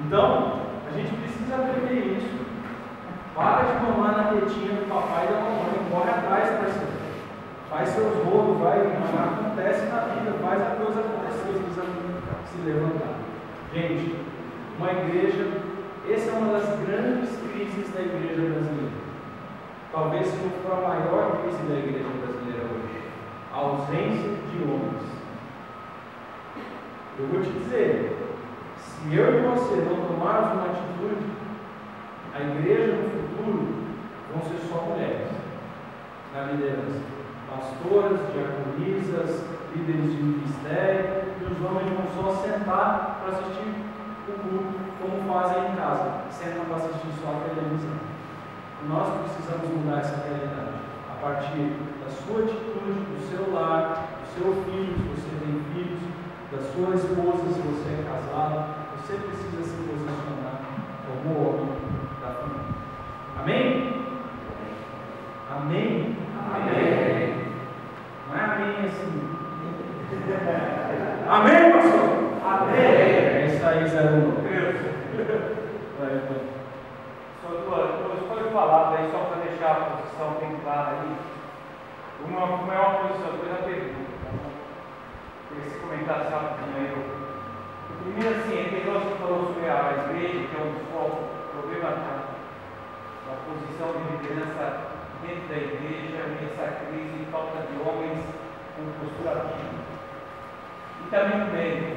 Então, a gente precisa aprender isso. Para de mamar na tetinha do papai e da mamãe, corre atrás, parceiro. Faz seus rolos, vai, acontece na vida, faz a coisa acontecer, precisa se levantar. Gente, uma igreja, essa é uma das grandes crises da igreja brasileira. Talvez se não for a maior crise da igreja brasileira hoje. A ausência de homens. Eu vou te dizer, se eu e você não tomarmos uma atitude, a igreja no futuro vão ser só mulheres na liderança. Pastoras, diaconisas, líderes de ministério, e os homens vão só sentar para assistir o culto, como fazem em casa, sentam para assistir só a televisão. Nós precisamos mudar essa realidade, a partir da sua atitude, do seu lar, do seu filho, se você tem filhos, da sua esposa, se você é casado. Você precisa se posicionar como homem da família. Amém? Amém? Amém. Não é amém assim. Amém, pastor? Amém. É isso aí, Zé Lula. Depois pode falar, daí só para deixar a posição bem clara aí. Como é uma posição, depois a pergunta. Queria se comentasse rapidinho aí. Primeiro assim, é que nós falamos sobre a igreja, que é um dos focos, problema da posição de liderança dentro da igreja, essa crise, falta de homens com postura ativa. E também o médio.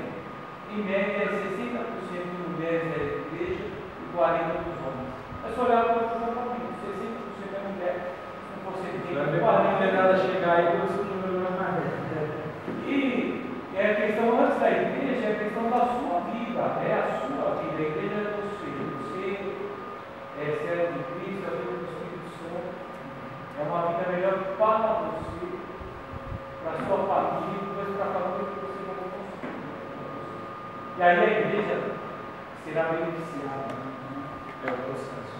Em média, 60% de mulheres da igreja e 40% dos homens. É só olhar para o comportamento, 60% é mulher, se não fosse 40%. Não tem nada a chegar aí, porque você não vai mais. E é a questão antes da igreja, é a questão da sua vida, é a sua vida. A igreja é você. Você é servo de Cristo, é filho do Espírito Santo. É uma vida melhor para você, para a sua família e depois para a família que você vai construir. E aí a igreja será beneficiada. É o processo.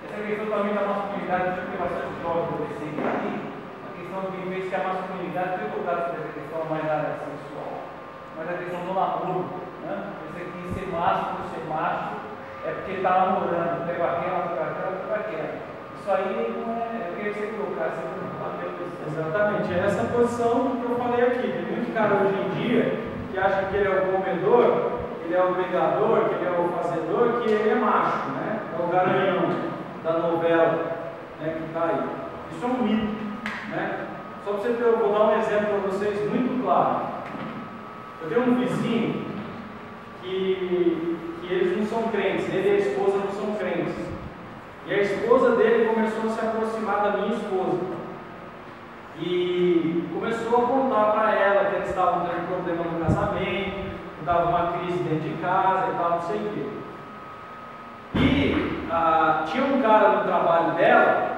Essa questão também da masculinidade, eu tenho bastante jovem adolescente aqui. A questão de vez que a masculinidade foi tocada sobre essa questão mais da área sexual, mas a questão do namoro, né? Esse aqui ser macho, é porque está namorando, pegou aquela. Isso aí não é. Eu queria que você colocasse no papel desse. Exatamente, é essa posição que eu falei aqui. Tem muito cara hoje em dia que acha que ele é o comedor, que ele é o pegador, que ele é o fazedor, que ele é macho, né? É o garanhão da novela, né, que está aí. Isso é um mito, né? Só para você ter, eu vou dar um exemplo para vocês muito claro. Eu tenho um vizinho que eles não são crentes, ele e a esposa não são crentes. E a esposa dele começou a se aproximar da minha esposa. E começou a contar para ela que eles estavam tendo problema no casamento, que estava uma crise dentro de casa e tal, não sei o quê. E tinha um cara no trabalho dela,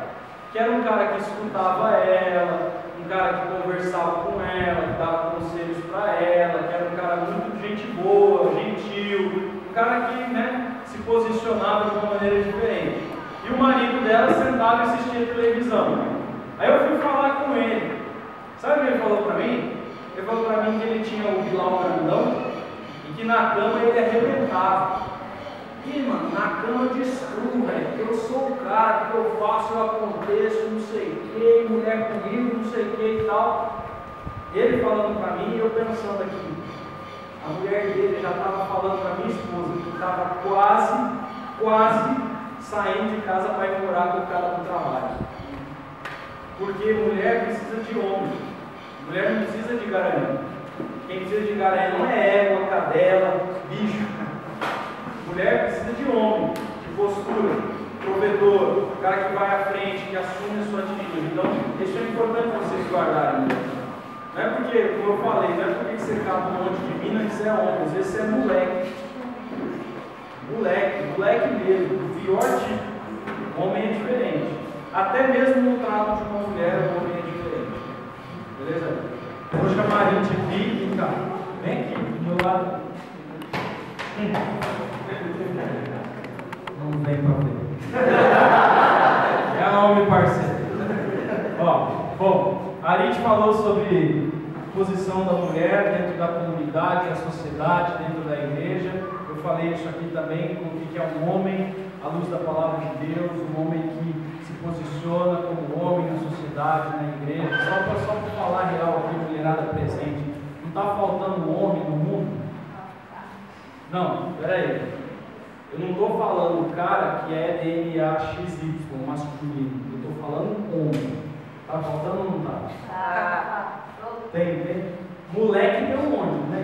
que era um cara que escutava ela, um cara que conversava com ela, que dava conselhos para ela, que era um cara muito gente boa, gentil, um cara que, né, se posicionava de uma maneira diferente. E o marido dela sentava e assistia televisão. Aí eu fui falar com ele. Sabe o que ele falou para mim? Ele falou para mim que ele tinha o Bilal grandão e que na cama ele arrebentava. E, mano, na cama eu destruo, velho, porque eu sou o cara, que eu faço, eu aconteço, não sei o que, mulher comigo, não sei o que e tal. Ele falando para mim e eu pensando aqui. A mulher dele já estava falando para minha esposa que estava quase saindo de casa para ir morar com o cara do trabalho. Porque mulher precisa de homem, mulher não precisa de garanhão. Quem precisa de garanhão é égua, cadela, bicho. Mulher precisa de homem, de postura, provedor, o cara que vai à frente, que assume a sua atitude. Então, isso é importante vocês guardarem. Não é porque, como eu falei, não é porque você cata um monte de mina que você é homem, às vezes você é moleque. Moleque mesmo, o pior tipo. Homem é diferente. Até mesmo no trato de uma mulher, o homem é diferente. Beleza? Eu vou chamar a gente aqui e cá. Vem aqui, do meu lado. Não vem pra ver. É homem parceiro. Ó, bom, a Arit falou sobre a posição da mulher dentro da comunidade, da sociedade, dentro da igreja. Eu falei isso aqui também, com o que é um homem à luz da palavra de Deus, um homem que se posiciona como homem na sociedade, na igreja. Só para falar real aqui, mulherada presente. Não está faltando homem no mundo? Não, peraí. Eu não estou falando o cara que é DNA XY, masculino. Eu estou falando homem. Está faltando ou não está? Tem. Moleque tem um monte, né?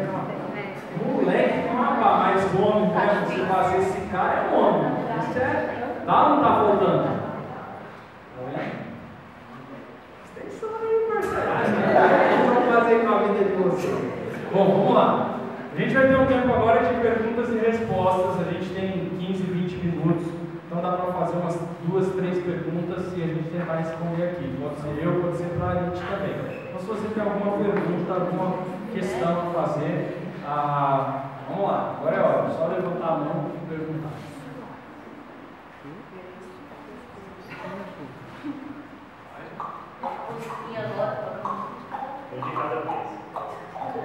Moleque tem uma pá, mas homem, né? Você fazer esse cara é homem. Isso é. Tá ou não está faltando? Não é? Tem isso aí, parceiro. O que vão fazer com a vida de vocês? Bom, vamos lá. A gente vai ter um tempo agora de perguntas e respostas. A gente tem 15, 20 minutos. Então dá para fazer umas 2, 3 perguntas e a gente tentar responder aqui. Pode ser eu, pode ser para a gente também. Então se você tem alguma pergunta, alguma questão a fazer, vamos lá. Agora é hora. Só levantar a mão e perguntar.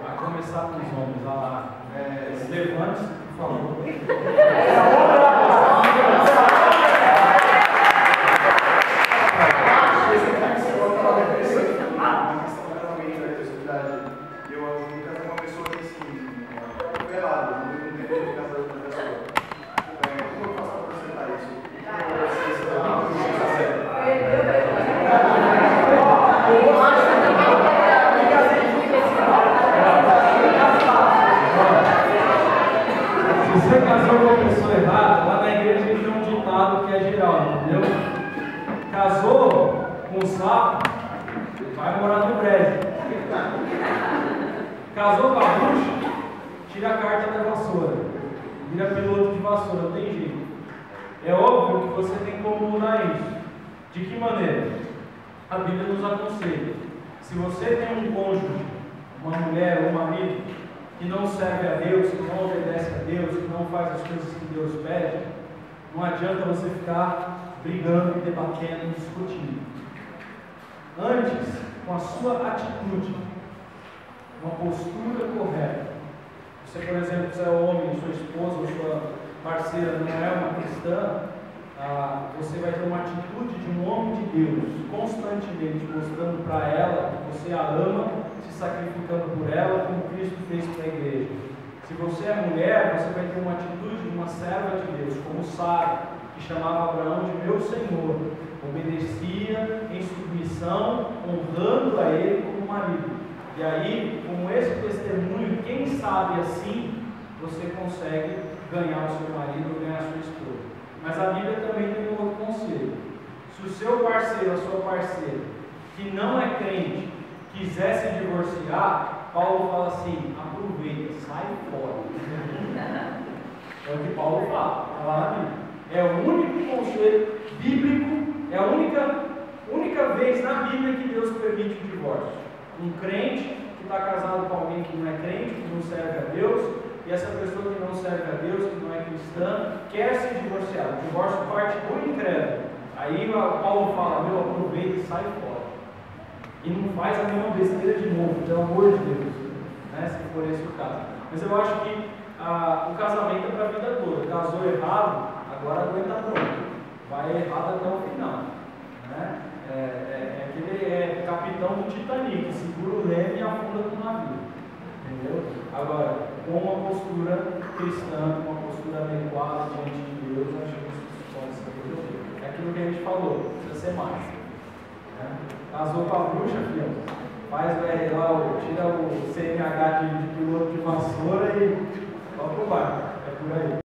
Vai começar com os homens, olha lá. Levante, por favor. Casou com a bruxa, tira a carta da vassoura, vira piloto de vassoura, não tem jeito. É óbvio que você tem como mudar isso. De que maneira? A Bíblia nos aconselha. Se você tem um cônjuge, uma mulher ou um marido que não serve a Deus, que não obedece a Deus, que não faz as coisas que Deus pede, não adianta você ficar brigando, debatendo, discutindo. Antes, com a sua atitude, uma postura correta. Você, por exemplo, se é homem, sua esposa ou parceira não é uma cristã, você vai ter uma atitude de um homem de Deus, constantemente mostrando para ela que você a ama, se sacrificando por ela, como Cristo fez para a igreja. Se você é mulher, você vai ter uma atitude de uma serva de Deus, como Sara, que chamava Abraão de meu Senhor, obedecia em submissão, honrando a ele como marido. E aí, com esse testemunho, quem sabe assim, você consegue ganhar o seu marido, ganhar a sua esposa. Mas a Bíblia também tem um outro conselho. Se o seu parceiro, a sua parceira, que não é crente, quiser se divorciar, Paulo fala assim: aproveita, sai fora. É o que Paulo fala, está lá na Bíblia. É o único conselho bíblico, é a única vez na Bíblia que Deus permite o divórcio. Um crente que está casado com alguém que não é crente, que não serve a Deus, e essa pessoa que não serve a Deus, que não é cristã, quer se divorciar. O divórcio parte do incrédulo. Aí Paulo fala: meu, aproveita e sai fora. E não faz a mesma besteira de novo, pelo amor de Deus, né, se for esse o caso. Mas eu acho que o casamento é para a vida toda. Casou errado, agora aguenta muito. Vai errado até o final. Né? Aquele capitão do Titanic, segura o leme e afunda com o navio. Entendeu? Agora, com uma postura cristã, com uma postura adequada diante de Deus, acho que isso pode ser resolvido. É aquilo que a gente falou, precisa ser mais. Né? Casou com a bruxa, filho, faz o R lá, tira o CNH de piloto de vassoura e vai pro barco. É por aí.